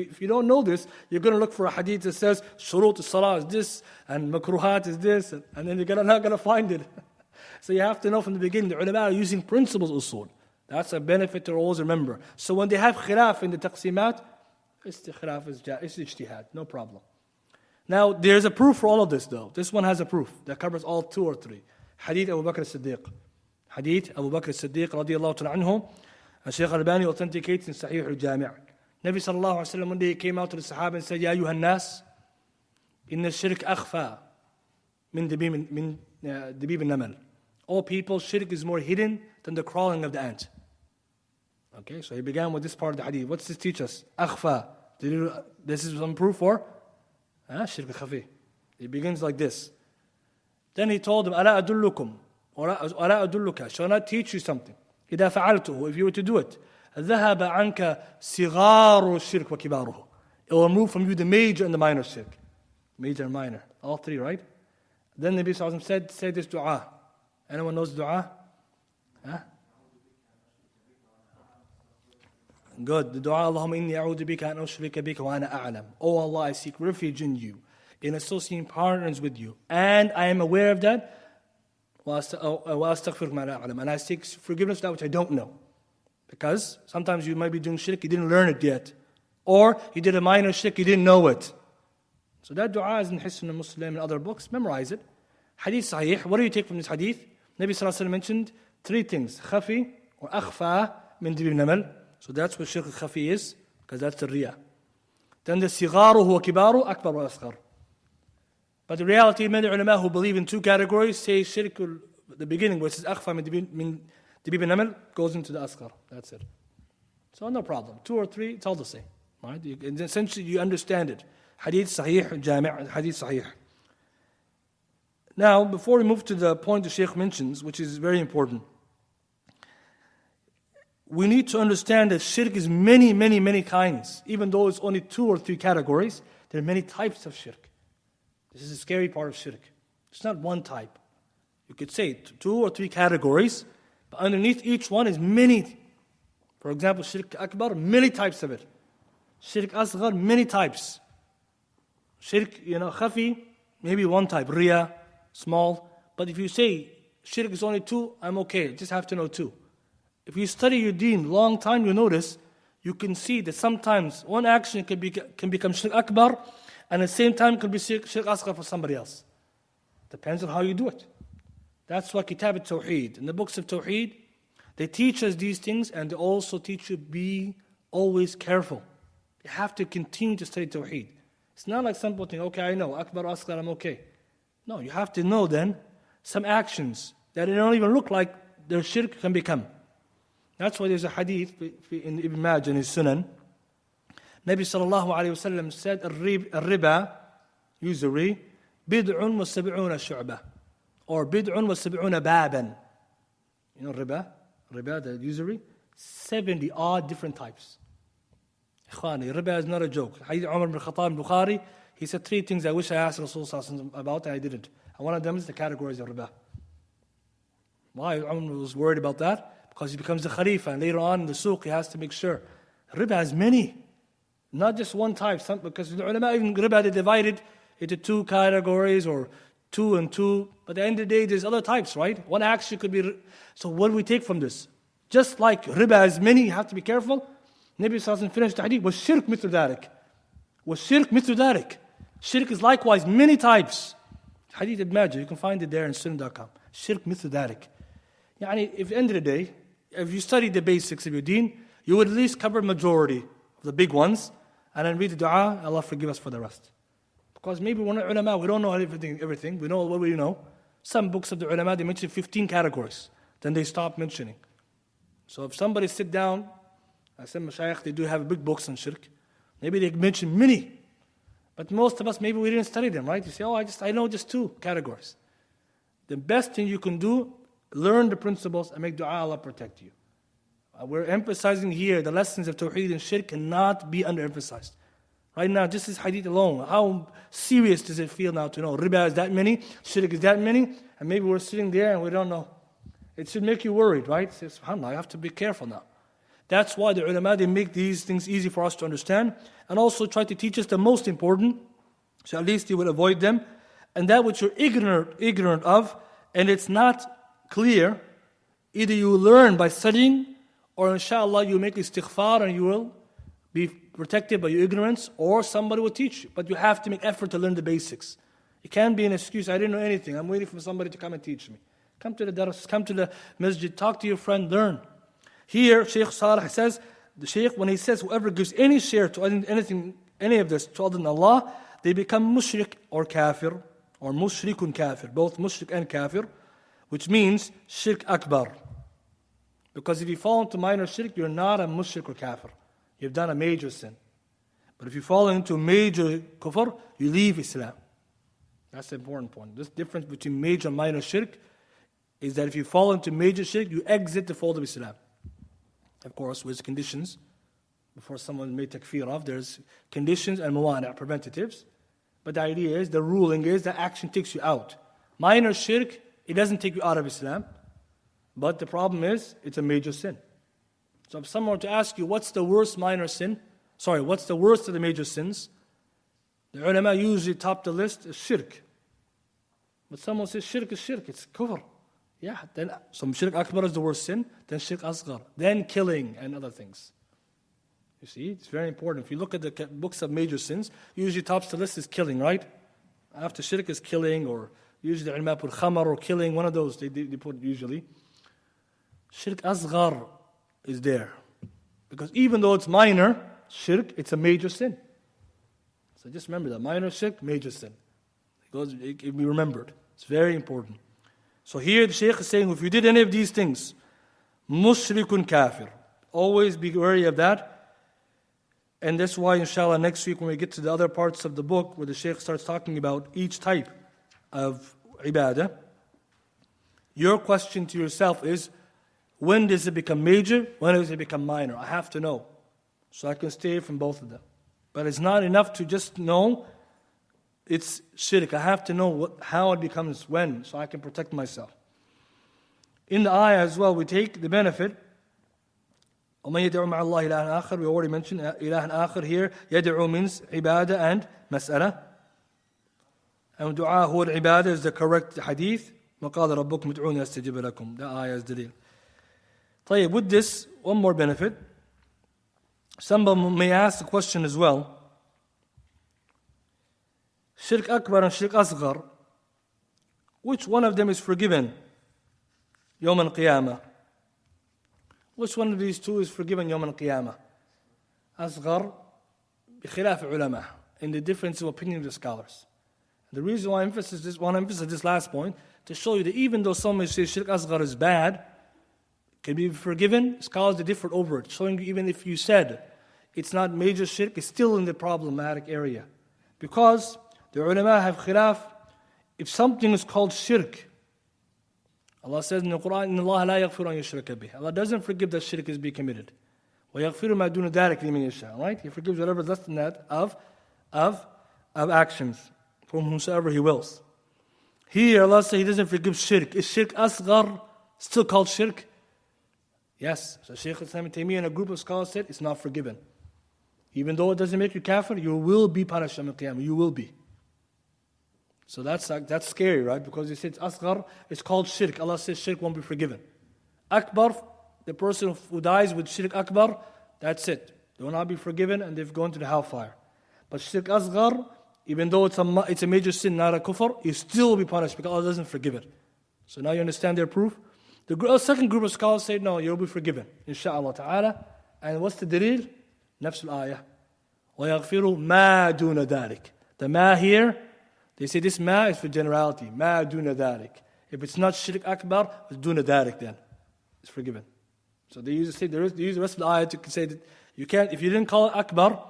If you don't know this, you're going to look for a hadith that says, shurut al-salah is this, and makruhat is this, and then you're not going to find it. So you have to know from the beginning, the ulama are using principles usul. That's a benefit to always remember. So when they have khilaf in the taqsimat, khilaf is ijtihad, no problem. Now, there's a proof for all of this though. This one has a proof that covers all 2 or 3. Hadith Abu Bakr as-Siddiq. Hadith Abu Bakr as-Siddiq radiyallahu ta'ala anhu. And Shaykh Al-Albani authenticates in Sahih al-Jami'. Nabi sallallahu alayhi wa sallam one day came out to the Sahaba and said, Ya ayyuhan nas, inna shirk akhfa min dabib al-namal. All people, shirk is more hidden than the crawling of the ant. Okay, so he began with this part of the hadith. What's this teach us? Akhfa. This is some proof for shirk khafi. It begins like this. Then he told them, Ala adullukum, ala adulluka, shall I teach you something? إذا فعلته, if you were to do it, ذهب عنك صغار الشرك وكباره. It will remove from you the major and the minor shirk. Major and minor, all 3, right? Then the Nabi sallallahu alaihi wasallam said this dua. Anyone knows dua? Good. The dua, Allahumma inni a'udhu bika an ushrika bika wa ana a'lam. Oh Allah, I seek refuge in you, in associating partners with you, and I am aware of that. And I seek forgiveness for that which I don't know. Because sometimes you might be doing shirk, you didn't learn it yet. Or you did a minor shirk, you didn't know it. So that dua is in Hisn al-Muslim and other books. Memorize it. Hadith Sahih. What do you take from this hadith? Nabi sallallahu alayhi wa sallam mentioned 3 things. Khafi or akhfa min dibib namal. So that's what shirk khafi is, because that's the riya. Then the sigharu huwa kibaru, akbar wa asghar. But the reality, many ulama who believe in 2 categories say shirk, the beginning where it says akhfa min dibib namal goes into the asghar. That's it. So no problem. 2 or 3, it's all the same. Right? Essentially you understand it. Hadith Sahih, Jami', Hadith Sahih. Now, before we move to the point the Shaykh mentions, which is very important, we need to understand that shirk is many, many, many kinds. Even though it's only 2 or 3 categories, there are many types of shirk. This is the scary part of shirk. It's not one type. You could say 2 or 3 categories, but underneath each one is many. For example, shirk akbar, many types of it. Shirk asghar, many types. Shirk, khafi, maybe one type, riya, small. But if you say shirk is only 2, I'm okay. Just have to know 2. If you study your deen long time, you notice, you can see that sometimes one action can become shirk akbar, and at the same time can be shirk asghar for somebody else. Depends on how you do it. That's why Kitab al-Tawheed, in the books of Tawheed, they teach us these things, and they also teach you be always careful. You have to continue to study Tawheed. It's not like simple thing, okay, I know, Akbar, Asghar, I'm okay. No, you have to know then some actions that don't even look like their shirk can become. That's why there's a hadith in Ibn Majah in his Sunan. Nabi sallallahu alayhi wa sallam said, الربا, usury, bid'un wa sab'una shu'bah. Or bid'un wa sab'una baban. Riba, the usury, 70 odd different types. Ikhwani, riba is not a joke. Hadith Umar ibn Khattab Bukhari, he said 3 things I wish I asked Rasulullah about and I didn't. And one of them is the categories of riba. Why Umar was worried about that? Because he becomes the Khalifa, and later on in the suq he has to make sure. Riba has many, not just one type. Because the ulama, even riba, they divided into 2 categories or 2 and 2. But at the end of the day, there's other types, right? One action could be. So what do we take from this? Just like riba has many, you have to be careful. Nabi sallallahu alayhi wa sallam finished the hadith, was shirk mithlu dharik. Was shirk mithlu dharik. Shirk is likewise many types. Hadith Ibn Majah, you can find it there in sunan.com. Shirk mithlu dharik. Yani, if at the end of the day, if you study the basics of your deen, you would at least cover majority of the big ones, and then read the dua, Allah forgive us for the rest. Because maybe we're not ulama, we don't know everything, we know what we know. Some books of the ulama, they mention 15 categories, then they stop mentioning. So if somebody sit down, I said, Shaykh, they do have big books on shirk. Maybe they mention many. But most of us, maybe we didn't study them, right? You say, I know just 2 categories. The best thing you can do, learn the principles and make dua, Allah protect you. We're emphasizing here the lessons of Tawheed and shirk cannot be underemphasized. Right now, just this hadith alone, how serious does it feel now to know riba is that many, shirk is that many, and maybe we're sitting there and we don't know. It should make you worried, right? Say, SubhanAllah, I have to be careful now. That's why the ulama, they make these things easy for us to understand, and also try to teach us the most important, so at least you will avoid them. And that which you're ignorant of, and it's not clear, either you learn by studying, or inshallah you make istighfar and you will be protected by your ignorance, or somebody will teach you. But you have to make effort to learn the basics. It can't be an excuse, I didn't know anything, I'm waiting for somebody to come and teach me. Come to the dars, come to the masjid, talk to your friend, learn. Here, Shaykh Saalih says, the Shaykh, when he says whoever gives any share to any of this to other than Allah, they become mushrik or kafir, or mushrikun kafir, both mushrik and kafir, which means shirk akbar. Because if you fall into minor shirk, you're not a mushrik or kafir. You've done a major sin. But if you fall into a major kufr, you leave Islam. That's the important point. This difference between major and minor shirk is that if you fall into major shirk, you exit the fold of Islam. Of course, with conditions. Before someone made takfir of, there's conditions and mawani', preventatives. But the idea is, the ruling is that action takes you out. Minor shirk, it doesn't take you out of Islam. But the problem is, it's a major sin. So if someone were to ask you, what's the worst minor sin? What's the worst of the major sins? The ulama usually top the list is shirk. But someone says shirk is shirk, it's kufr. Yeah, then some shirk akbar is the worst sin, then shirk asghar, then killing and other things. You see, it's very important. If you look at the books of major sins, usually tops the list is killing, right? After shirk is killing, or usually the ulama put khamar or killing, one of those they put usually. Shirk asghar is there. Because even though it's minor, shirk, it's a major sin. So just remember that, minor shirk, major sin. It can be remembered. It's very important. So here the Shaykh is saying, if you did any of these things, mushrikun kafir. Always be wary of that. And that's why, inshallah, next week when we get to the other parts of the book, where the Shaykh starts talking about each type of ibadah, your question to yourself is, When does it become major? When does it become minor? I have to know, so I can stay from both of them. But it's not enough to just know it's shirk. I have to know how it becomes when, so I can protect myself. In the ayah as well, we take the benefit. وَمَنْ يَدْعُوا مَعَ اللَّهِ إِلَهًا آخَرَ. We already mentioned إِلَهًا آخَر here. يَدْعُوا means ibadah and mas'ala. And dua huwa al-ibadah is the correct hadith. وَقَالَ رَبُّكُمْ ادْعُونِي أَسْتَجِبْ لَكُمْ. That ayah is dalil. طيب, with this, one more benefit. Somebody may ask the question as well. Shirk Akbar and Shirk Asghar, which one of them is forgiven? Yawm al-Qiyamah. Which one of these two is forgiven Yawm al-Qiyamah? Asghar, بخلاف ulama, in the difference of opinion of the scholars. The reason why I emphasize this last point, to show you that even though some may say Shirk Asghar is bad, can be forgiven, scholars are different over it, showing you even if you said it's not major shirk, it's still in the problematic area. Because the ulama have khilaf, if something is called shirk, Allah says in the Quran, إِنَّ اللَّهَ لَا يَغْفِرُ أَن يُشْرَكَ بِهِ. Allah doesn't forgive that shirk is being committed. وَيَغْفِرُ مَا دُونَ ذَلِكَ لِمَن يَشَاءُ. Right? He forgives whatever is less than that of actions from whomsoever He wills. Here Allah says He doesn't forgive shirk. Is shirk asghar still called shirk? Yes. So Shaykh Islam Taymiyyah and a group of scholars said it's not forgiven. Even though it doesn't make you kafir, you will be punished on the Qiyamah. You will be. So that's scary, right? Because He said asghar, it's called shirk. Allah says shirk won't be forgiven. Akbar, the person who dies with shirk akbar, that's it. They will not be forgiven and they've gone to the hellfire. But shirk asghar, even though it's a major sin, not a kufr, you still will be punished because Allah doesn't forgive it. So now you understand their proof? The second group of scholars say, no, you'll be forgiven, inshaAllah ta'ala. And what's the dalil? Nafs al-ayah. وَيَغْفِرُ مَا دُونَ ذَلِكَ. The ma here, they say this ma is for generality. مَا دُونَ ذَلِكَ. If it's not shirk akbar, it's duna dhalik then. It's forgiven. So they use the rest of the ayah to say that you can't, if you didn't call it akbar,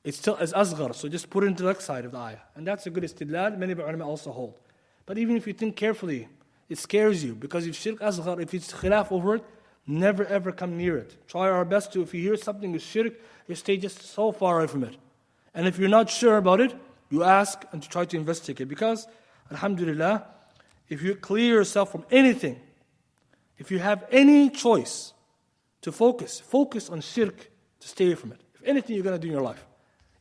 it's still as asghar. So just put it into the next side of the ayah. And that's a good istidlal. Many ulama also hold. But even if you think carefully, it scares you, because if shirk asghar, if it's khilaf over it, never ever come near it. Try our best to, if you hear something is shirk, you stay just so far away from it. And if you're not sure about it, you ask and try to investigate. Because, alhamdulillah, if you clear yourself from anything, if you have any choice to focus on shirk, to stay away from it. If anything you're going to do in your life.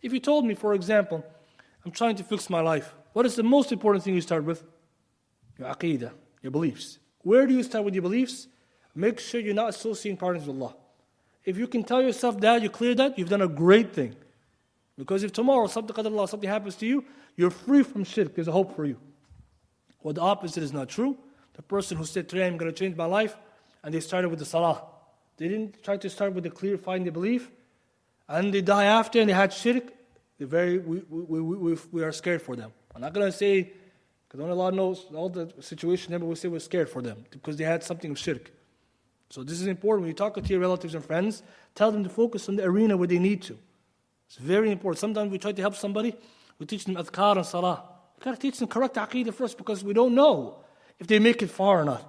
If you told me, for example, I'm trying to fix my life, what is the most important thing you start with? Your aqeedah, your beliefs. Where do you start with your beliefs? Make sure you're not associating partners with Allah. If you can tell yourself that, you clear that, you've done a great thing. Because if tomorrow something happens to you, you're free from shirk. There's a hope for you. Well, the opposite is not true. The person who said, today I'm going to change my life, and they started with the salah. They didn't try to start with the clear, find the belief, and they die after and they had shirk. We are scared for them. I'm not going to say, because only Allah knows all the situation, but we say we're scared for them because they had something of shirk. So this is important. When you talk to your relatives and friends, tell them to focus on the arena where they need to. It's very important. Sometimes we try to help somebody, we teach them adhkar and salah. We've got to teach them correct aqeedah first, because we don't know if they make it far or not.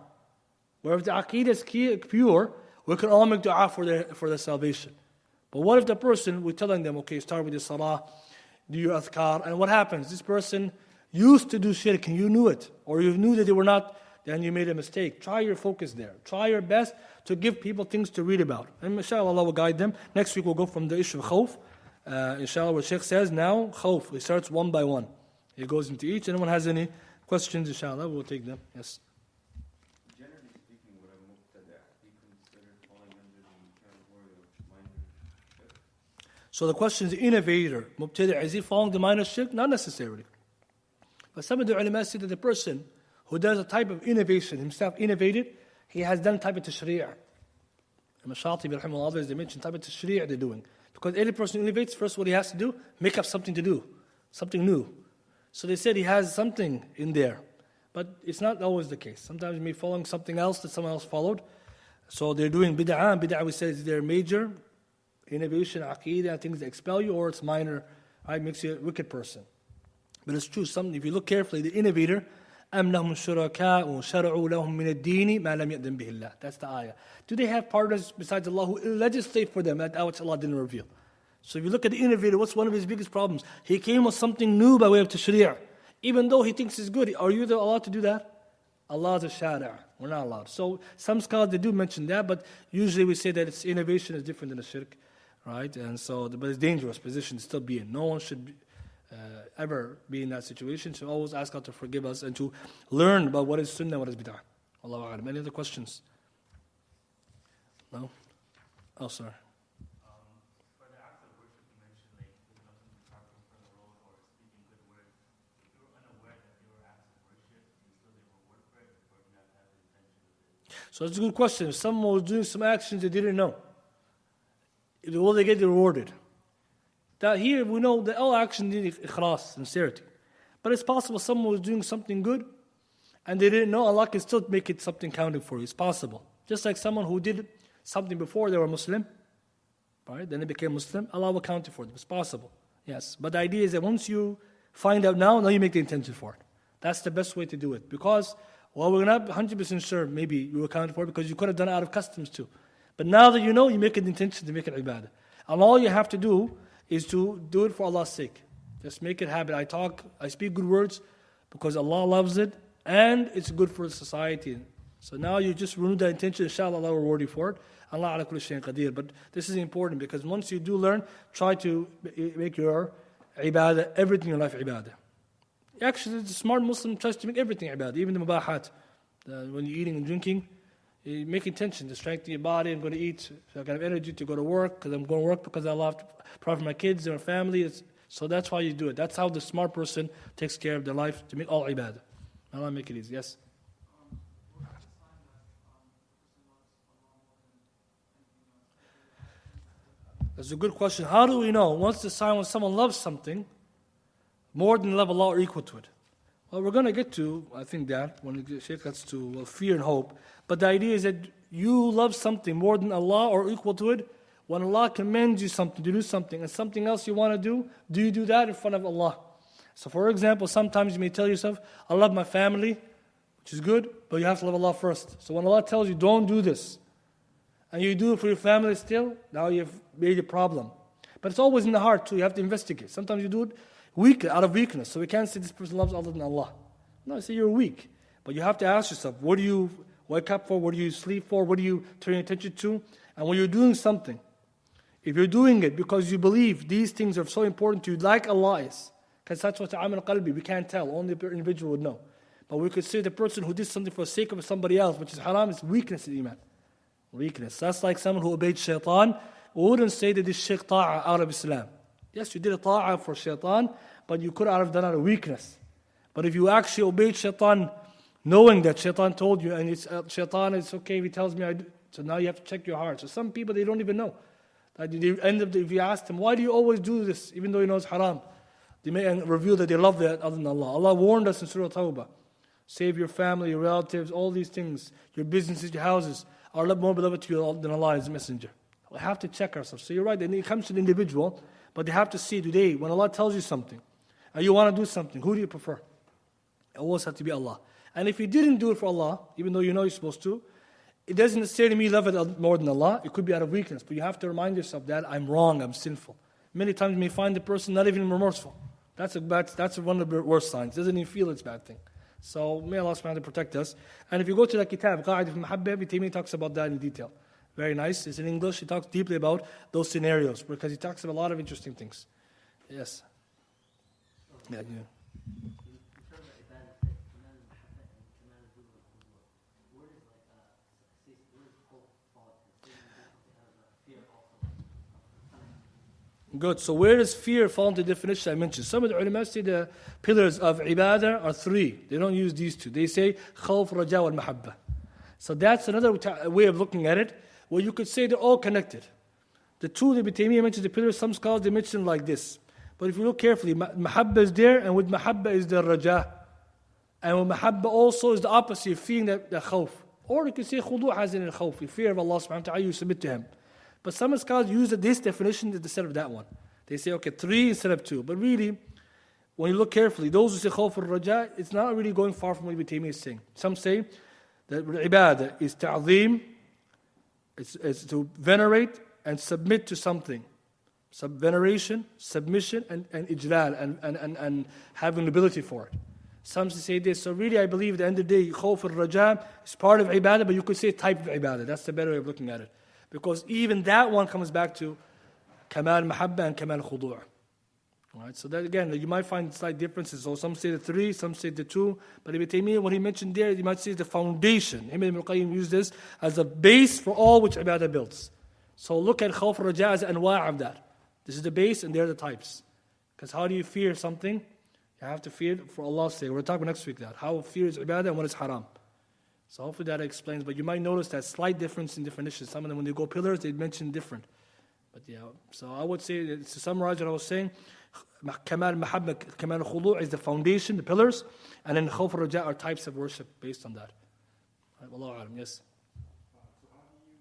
Where if the aqeedah is pure, we can all make dua for their salvation. But what if the person, we're telling them, okay, start with your salah, do your adhkar, and what happens? This person used to do shirk and you knew it, or you knew that they were not, then you made a mistake. Try your focus there. Try your best to give people things to read about. And inshallah, Allah will guide them. Next week we'll go from the issue of khawf. Inshallah, what Shaykh says now, khawf. He starts one by one. He goes into each. Anyone has any questions, inshallah, we'll take them. Yes. Generally speaking, would a mubtada' be considered falling under the category of minor shirk? So the question is, the innovator, mubtada', is he falling the minor shirk? Not necessarily. But some of the ulama say that the person who does a type of innovation, himself innovated, he has done type of tashri'. Imam Shatibi, rahimahullah, others, they mention type of tashri' they're doing. Because every person who innovates, first what he has to do, make up something to do, something new. So they said he has something in there. But it's not always the case. Sometimes he may be following something else that someone else followed. So they're doing bid'ah, and bid'ah we said is their major innovation, aqeedah, things that expel you, or it's minor, right, makes you a wicked person. But it's true, if you look carefully, the innovator أَمْ لَهُمْ شُرَكَاءُ شَرَعُوا لَهُم مِّنَ الدِّينِ مَا لَمْ يَأْذَن بِهِ اللَّهُ. That's the ayah. Do they have partners besides Allah who legislate for them that which Allah didn't reveal? So if you look at the innovator, what's one of his biggest problems? He came with something new by way of tashri'. Even though he thinks it's good, are you allowed to do that? Allah is a shari'. We're not allowed. So some scholars, they do mention that, but usually we say that its innovation is different than a shirk, right? And so, but it's a dangerous position to still be in. No one should ever be in that situation. So always ask God to forgive us and to learn about what is sunnah and what is bid'ah. Allahu a'lam. Any other questions? No? Oh, sorry. For the acts of worship you mentioned, like picking up something properly from the road or speaking good words, if you were unaware that they were acts of worship, you still get reward for it, or do you have to have the intention of it? So that's a good question. If someone was doing some actions they didn't know, will they get rewarded? That here we know that all actions need ikhlas, sincerity. But it's possible someone was doing something good and they didn't know, Allah can still make it something counted for you. It's possible. Just like someone who did something before they were Muslim, right? Then they became Muslim, Allah will count it for them. It's possible. Yes. But the idea is that once you find out now you make the intention for it. That's the best way to do it. Because, well, we're not 100% sure maybe you were counted for it because you could have done it out of customs too. But now that you know, you make an intention to make it ibadah. And all you have to do is to do it for Allah's sake. Just make it habit. I speak good words because Allah loves it and it's good for society. So now you just renew that intention, inshallah Allah will reward you for it. Allah ala kulli shayin qadir. But this is important because once you do learn, try to make your ibadah, everything in your life ibadah. Actually, the smart Muslim tries to make everything ibadah, even the mubahat. When you're eating and drinking, you make intention to strengthen your body. I'm going to eat so I can have energy to go to work because I'm going to work because I love to provide for my kids and my family. So that's why you do it. That's how the smart person takes care of their life to make all ibadah. Allah make it easy. Yes? That's a good question. How do we know? What's the sign when someone loves something more than love Allah or equal to it? Well, we're going to get to, I think that, when the Shaykh gets to fear and hope. But the idea is that you love something more than Allah or equal to it. When Allah commands you something, to do something, and something else you want to do you do that in front of Allah? So for example, sometimes you may tell yourself, I love my family, which is good, but you have to love Allah first. So when Allah tells you, don't do this, and you do it for your family still, now you've made a problem. But it's always in the heart too, you have to investigate. Sometimes you do it out of weakness. So we can't say this person loves other than Allah. No, I say you're weak. But you have to ask yourself, what do you wake up for? What do you sleep for? What do you turn your attention to? And when you're doing something, if you're doing it because you believe these things are so important to you, like Allah is, because that's what's amal qalbi, we can't tell, only the individual would know. But we could say the person who did something for the sake of somebody else, which is haram, is weakness in iman. Weakness. That's like someone who obeyed shaitan. We wouldn't say that this shaykh ta'ah out of Islam. Yes, you did a ta'ah for shaitan, but you could have done it out of weakness. But if you actually obeyed shaitan, knowing that shaitan told you, and it's shaitan, it's okay if he tells me I do. So now you have to check your heart. So some people, they don't even know. They end up, if you ask them, why do you always do this, even though you know it's haram? They may reveal that they love that other than Allah. Allah warned us in Surah Tawbah. Save your family, your relatives, all these things, your businesses, your houses, are more beloved to you than Allah as a messenger. We have to check ourselves. So you're right, and it comes to the individual, but they have to see today, when Allah tells you something, and you want to do something, who do you prefer? It always has to be Allah. And if you didn't do it for Allah, even though you know you're supposed to, it doesn't necessarily mean love it more than Allah. It could be out of weakness, but you have to remind yourself that I'm wrong, I'm sinful. Many times you may find the person not even remorseful. That's one of the worst signs. Doesn't even feel it's a bad thing. So may Allah subhanahu wa ta'ala protect us. And if you go to the kitab, Qa'idah al-Mahabba, Ibn Taymiyyah talks about that in detail. Very nice. It's in English. He talks deeply about those scenarios because he talks about a lot of interesting things. Yes. Yeah. Good. So where does fear fall into the definition I mentioned? Some of the ulama say the pillars of ibadah are three. They don't use these two. They say khawf, raja, wal mahabba. So that's another way of looking at it, where you could say they're all connected. The two that Ibn Taymiyyah mentions, the pillars, some scholars they mention like this. But if you look carefully, mahabba is there, and with mahabba is the raja. And with mahabba also is the opposite, feeling the khawf. Or you could say khudu' has in al-khawf, fear of Allah subhanahu wa ta'ala, you submit to Him. But some scholars use this definition instead of that one. They say, okay, 3 instead of 2. But really, when you look carefully, those who say khawf al-raja, it's not really going far from what Ibn Taymiyyah is saying. Some say that ibadah is ta'zeem, it's to venerate and submit to something. Veneration, submission, and ijlal, and having the ability for it. Some say this. So really, I believe at the end of the day, khawf al-raja is part of ibadah, but you could say type of ibadah. That's the better way of looking at it. Because even that one comes back to kamal mahabba and kamal khudu'. Right? So that again, you might find slight differences. So some say the 3, some say the 2. But Ibn Taymiyyah, what he mentioned there, you might say the foundation. Ibn al-Qayyim used this as a base for all which ibadah builds. So look at khawf al-raja as anwa' of that. This is the base and they're the types. Because how do you fear something? You have to fear for Allah's sake. We'll talk about next week that. How fear is ibadah and what is haram. So hopefully that explains. But you might notice that slight difference in definitions. Some of them, when they go pillars, they mention different. But yeah, so I would say, to summarize what I was saying, Kamal Mahabba, Kamal Khudu' is the foundation, the pillars, and then Khawf al-Raja are types of worship based on that. Right, Wallahu a'lam, yes. So how do you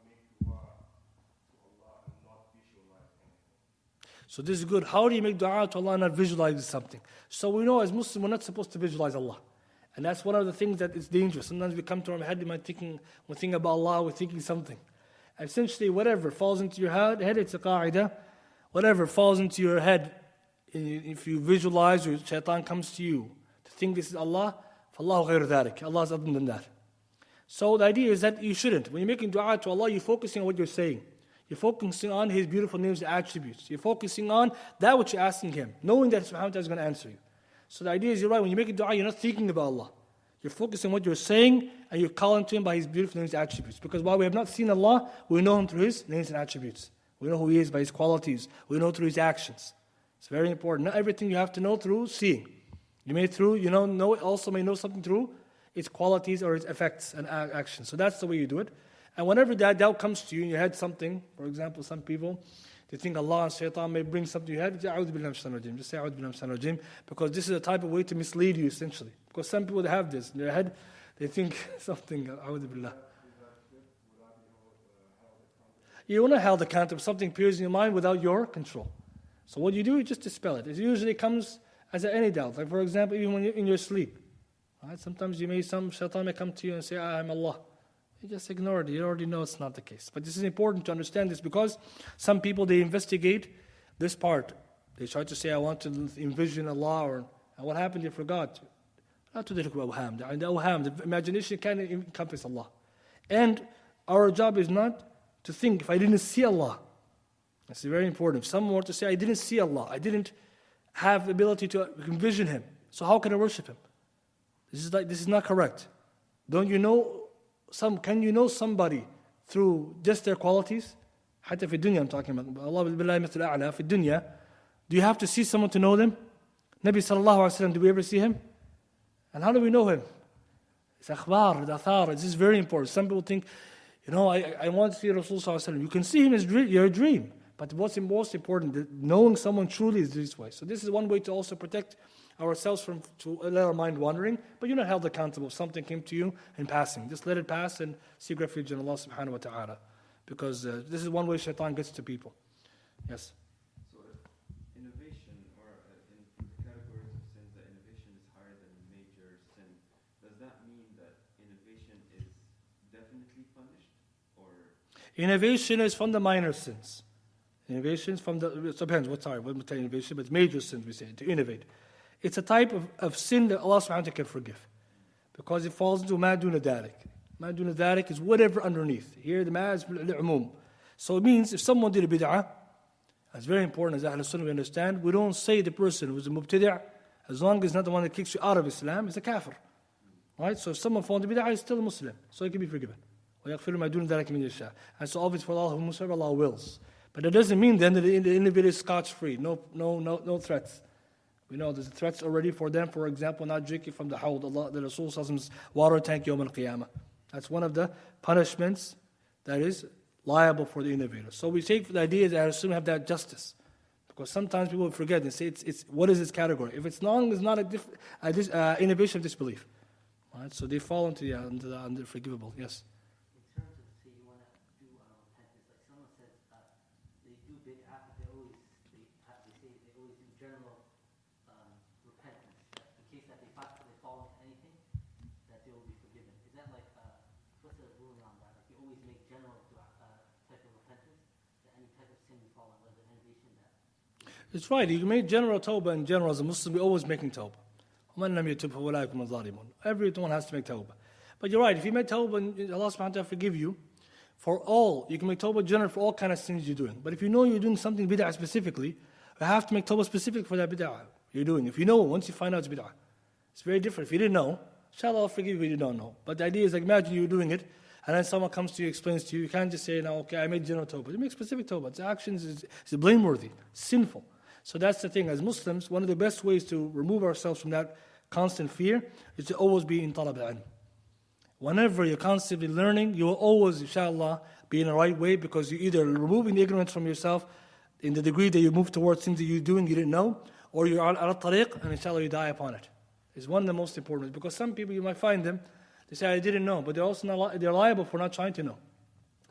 make dua to Allah and not visualize anything? So this is good. How do you make dua to Allah and not visualize something? So we know as Muslims, we're not supposed to visualize Allah. And that's one of the things that is dangerous. Sometimes we come to our head, we might thinking, we're thinking about Allah, we're thinking something. Essentially, whatever falls into your head, it's a qa'idah. Whatever falls into your head, if you visualize or shaitan comes to you to think this is Allah, فَاللَّهُ غَيْرُ ذَلِكَ. Allah is other than that. So the idea is that you shouldn't. When you're making dua to Allah, you're focusing on what you're saying. You're focusing on His beautiful names and attributes. You're focusing on that which you're asking Him, knowing that Subhanahu wa Ta'ala is going to answer you. So the idea is, you're right, when you make a dua, you're not thinking about Allah. You're focusing on what you're saying, and you're calling to Him by His beautiful names and attributes. Because while we have not seen Allah, we know Him through His names and attributes. We know who He is by His qualities. We know through His actions. It's very important. Not everything you have to know through seeing. You may also may know something through its qualities or its effects and actions. So that's the way you do it. And whenever that doubt comes to you in your head, something, for example, some people, they think Allah and shaitan may bring something to your head, just say A'udhu billahi minash rajim, because this is a type of way to mislead you essentially. Because some people have this in their head, they think something, A'udhu billah. You want to held accountable. Something appears in your mind without your control. So what you do, you just dispel it. It usually comes as any doubt. Like for example, even when you're in your sleep. Right? Sometimes some shaitan may come to you and say, I'm Allah. You just ignore it. You already know it's not the case. But this is important to understand this because some people, they investigate this part. They try to say, I want to envision Allah. And what happened? They forgot. Not to the awham. The imagination can encompass Allah. And our job is not to think, if I didn't see Allah. That's very important. If someone were to say, I didn't see Allah, I didn't have the ability to envision Him, so how can I worship Him? This is not correct. Can you know somebody through just their qualities? حتى في الدنيا I'm talking about. Allah بالله مثل الأعلى في الدنيا. Do you have to see someone to know them? Nabi sallallahu alaihi wasallam, do we ever see him? And how do we know him? It's akhbar, athar. This is very important. Some people think, I want to see Rasul sallallahu alaihi wasallam. You can see him as your dream. But what's most important, knowing someone truly is this way. So this is one way to also protect ourselves to let our mind wandering. But you're not held accountable if something came to you in passing. Just let it pass and seek refuge in Allah subhanahu wa ta'ala. Because this is one way shaitan gets to people. Yes? So innovation, or in the categories of sins, that innovation is higher than major sin. Does that mean that innovation is definitely punished? Or innovation is from the minor sins. Innovation is from it depends what innovation, but major sins we say, to innovate. It's a type of sin that Allah subhanahu wa ta'ala can forgive. Because it falls into ma duna dhalik. Ma duna dhalik is whatever underneath. Here the ma is bil-umum. So it means if someone did a bid'ah, it's very important as Ahlul Sunnah we understand, we don't say the person who's a mubtadi', as long as it's not the one that kicks you out of Islam, is a kafir. Right? So if someone falls into bid'ah, he's still a Muslim. So he can be forgiven. وَيَغْفِرُ مَا دُونَ ذَلِكَ مِنْ يَشَاءُ. And so obviously for Allah whom Allah wills. But that doesn't mean then that the individual is scotch-free. No threats. We know there's threats already for them. For example, not drinking from the hawd, the Rasul's water tank Yawm al-Qiyamah. That's one of the punishments that is liable for the innovator. So we take the idea that I assume have that justice. Because sometimes people forget and say, it's what is its category? If it's long, it's not innovation of disbelief. Right? So they fall into the unforgivable. Yes? In terms of, say, you want to do repentance, like someone says they do bid'ah, they always do general always make general type of repentance, that any type of sin you fall in, whether innovation that. It's right. You can make general tawbah in general. As a Muslim, we're always making tawbah. وَمَنْ لَمْ يَتُبْ فَأُولَٰئِكَ هُمُ الظَّالِمُونَ. Everyone has to make tawbah. But you're right. If you make tawbah, Allah subhanahu wa ta'ala forgive you for all. You can make tawbah general for all kind of sins you're doing. But if you know you're doing something bid'ah specifically, you have to make tawbah specific for that bid'ah you're doing. If you know, once you find out it's bid'ah. It's very different. If you didn't know, inshallah I'll forgive you if you don't know. But the idea is, like, imagine you're doing it, and then someone comes to you, explains to you, you can't just say, no, okay, I made general tawbah. You make specific tawbah. Its actions is blameworthy, sinful. So that's the thing. As Muslims, one of the best ways to remove ourselves from that constant fear is to always be in talab al-ilm. Whenever you're constantly learning, you will always, inshallah, be in the right way, because you're either removing the ignorance from yourself in the degree that you move towards things that you're doing you didn't know, or you're on al-tariq, and inshallah you die upon it. It's one of the most important, because some people, you might find them, they say, I didn't know, but they're also they're liable for not trying to know.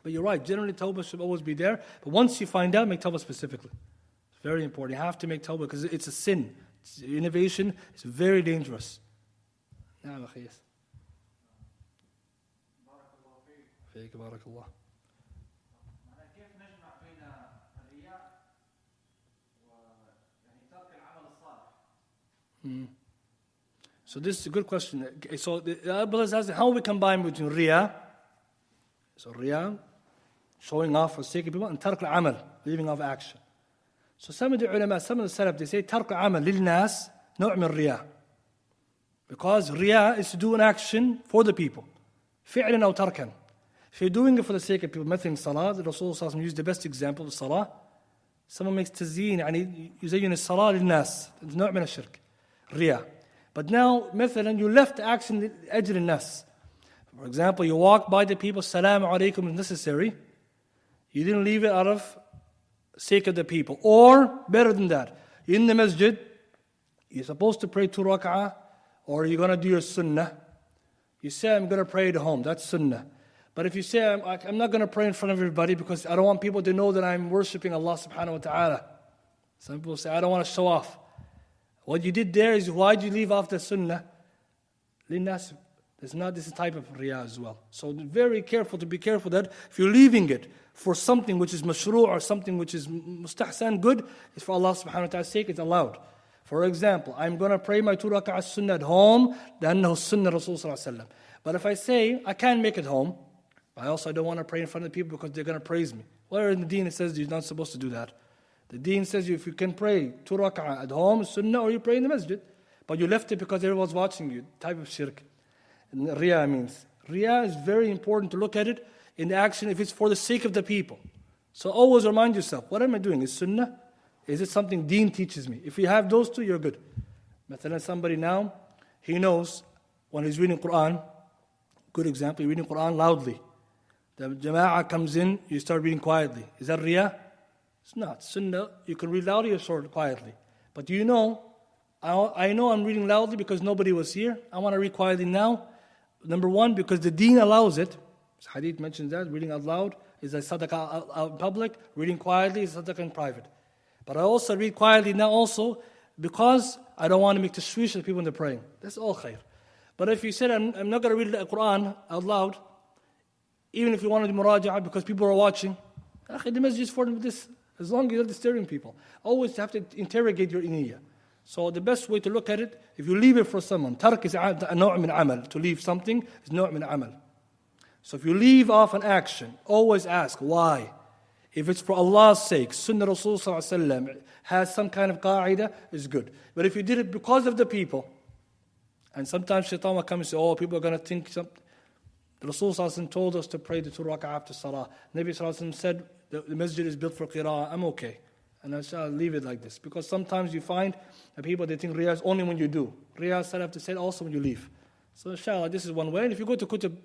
But you're right, generally tawbah should always be there, but once you find out, make tawbah specifically. It's very important. You have to make tawbah, because it's a sin. Innovation is very dangerous. نعم أخي. فيك بارك الله. كيف نجمع بين الرياء ويعني ترك العمل الصالح؟ So this is a good question. So the brothers ask how we combine between riya, so riya, showing off for the sake of people, and tark al-amal, leaving off action. So some of the ulama, some of the salaf, they say tark al-amal lil-nas نوع من riya. Because riya is to do an action for the people. فعلا أو تركا. If you're doing it for the sake of people, مثلا salah, the Rasul used the best example of salah. Someone makes tazyin, يعني يزين الصلاة للناس. It's نوع من الشرك. Riya. But now, مثلا, you left the action لأجل الناس. For example, you walk by the people, Salaam alaikum is necessary. You didn't leave it out of sake of the people. Or, better than that, you're in the masjid, you're supposed to pray 2 rak'ah, or you're going to do your sunnah. You say, I'm going to pray at home, that's sunnah. But if you say, I'm not going to pray in front of everybody because I don't want people to know that I'm worshipping Allah subhanahu wa ta'ala. Some people say, I don't want to show off. What you did there is, why did you leave off the sunnah? Linnas, this is a type of riyah as well. So very careful to be careful that if you're leaving it for something which is mashru' or something which is mustahsan, good, it's for Allah subhanahu wa ta'ala's sake, it's allowed. For example, I'm going to pray my 2 rak'ah sunnah at home, لأنه sunnah Rasul sallallahu alayhi wa sallam. But if I say, I can't make it home, I also don't want to pray in front of the people because they're going to praise me. Where in the deen it says you're not supposed to do that. The deen says if you can pray 2 rak'ah at home, sunnah, or you pray in the masjid. But you left it because everyone's watching you. Type of shirk. And riyah means. Riyah is very important to look at it in the action if it's for the sake of the people. So always remind yourself, what am I doing? Is sunnah? Is it something deen teaches me? If you have those two, you're good. مثلا somebody now, he knows when he's reading Quran, good example, you're reading Quran loudly. The jama'ah comes in, you start reading quietly. Is that riyah? It's not. Sunnah, you can read loudly or short quietly. But you know, I know I'm reading loudly because nobody was here. I want to read quietly now. Number one, because the deen allows it. Hadith mentions that, reading out loud is a sadaqah out in public, reading quietly is sadaqah in private. But I also read quietly now also because I don't want to make tashwish to the people when they're praying. That's all khair. But if you said, I'm not going to read the Quran out loud, even if you want to do muraja'ah because people are watching, the masjid is for this, as long as you're not disturbing people. Always have to interrogate your niyyah. So the best way to look at it, if you leave it for someone, tark is a naw' min amal. To leave something is naw' min amal. So if you leave off an action, always ask, why? If it's for Allah's sake, Sunnah Rasul sallallahu alaihi wasallam has some kind of qa'idah, is good. But if you did it because of the people, and sometimes shaitan will come and say, oh, people are going to think something. The Rasul sallallahu alaihi wasallam told us to pray the 2 rak'ah after salah. Nabi sallallahu alaihi wasallam said, the masjid is built for qira'ah, I'm okay. And I shall leave it like this. Because sometimes you find that people, they think riyah is only when you do. Riyah is have to say also when you leave. So inshallah, this is one way. And if you go to Kutub,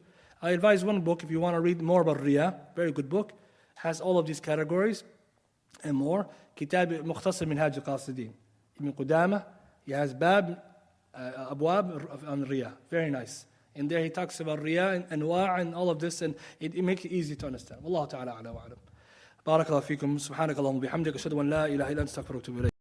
I advise one book if you want to read more about riyah, very good book, has all of these categories and more. Kitab Mukhtasar Minhaj al-Qasidin. Ibn Qudamah, he has bab, abwab on riyah. Very nice. And there he talks about riyah and anwa' and all of this, and it makes it easy to understand. Wallahu ta'ala a'la wa a'lam. بارك الله فيكم سبحانك اللهم وبحمدك أشهد أن لا إله إلا أنت أستغفرك وأتوب إليك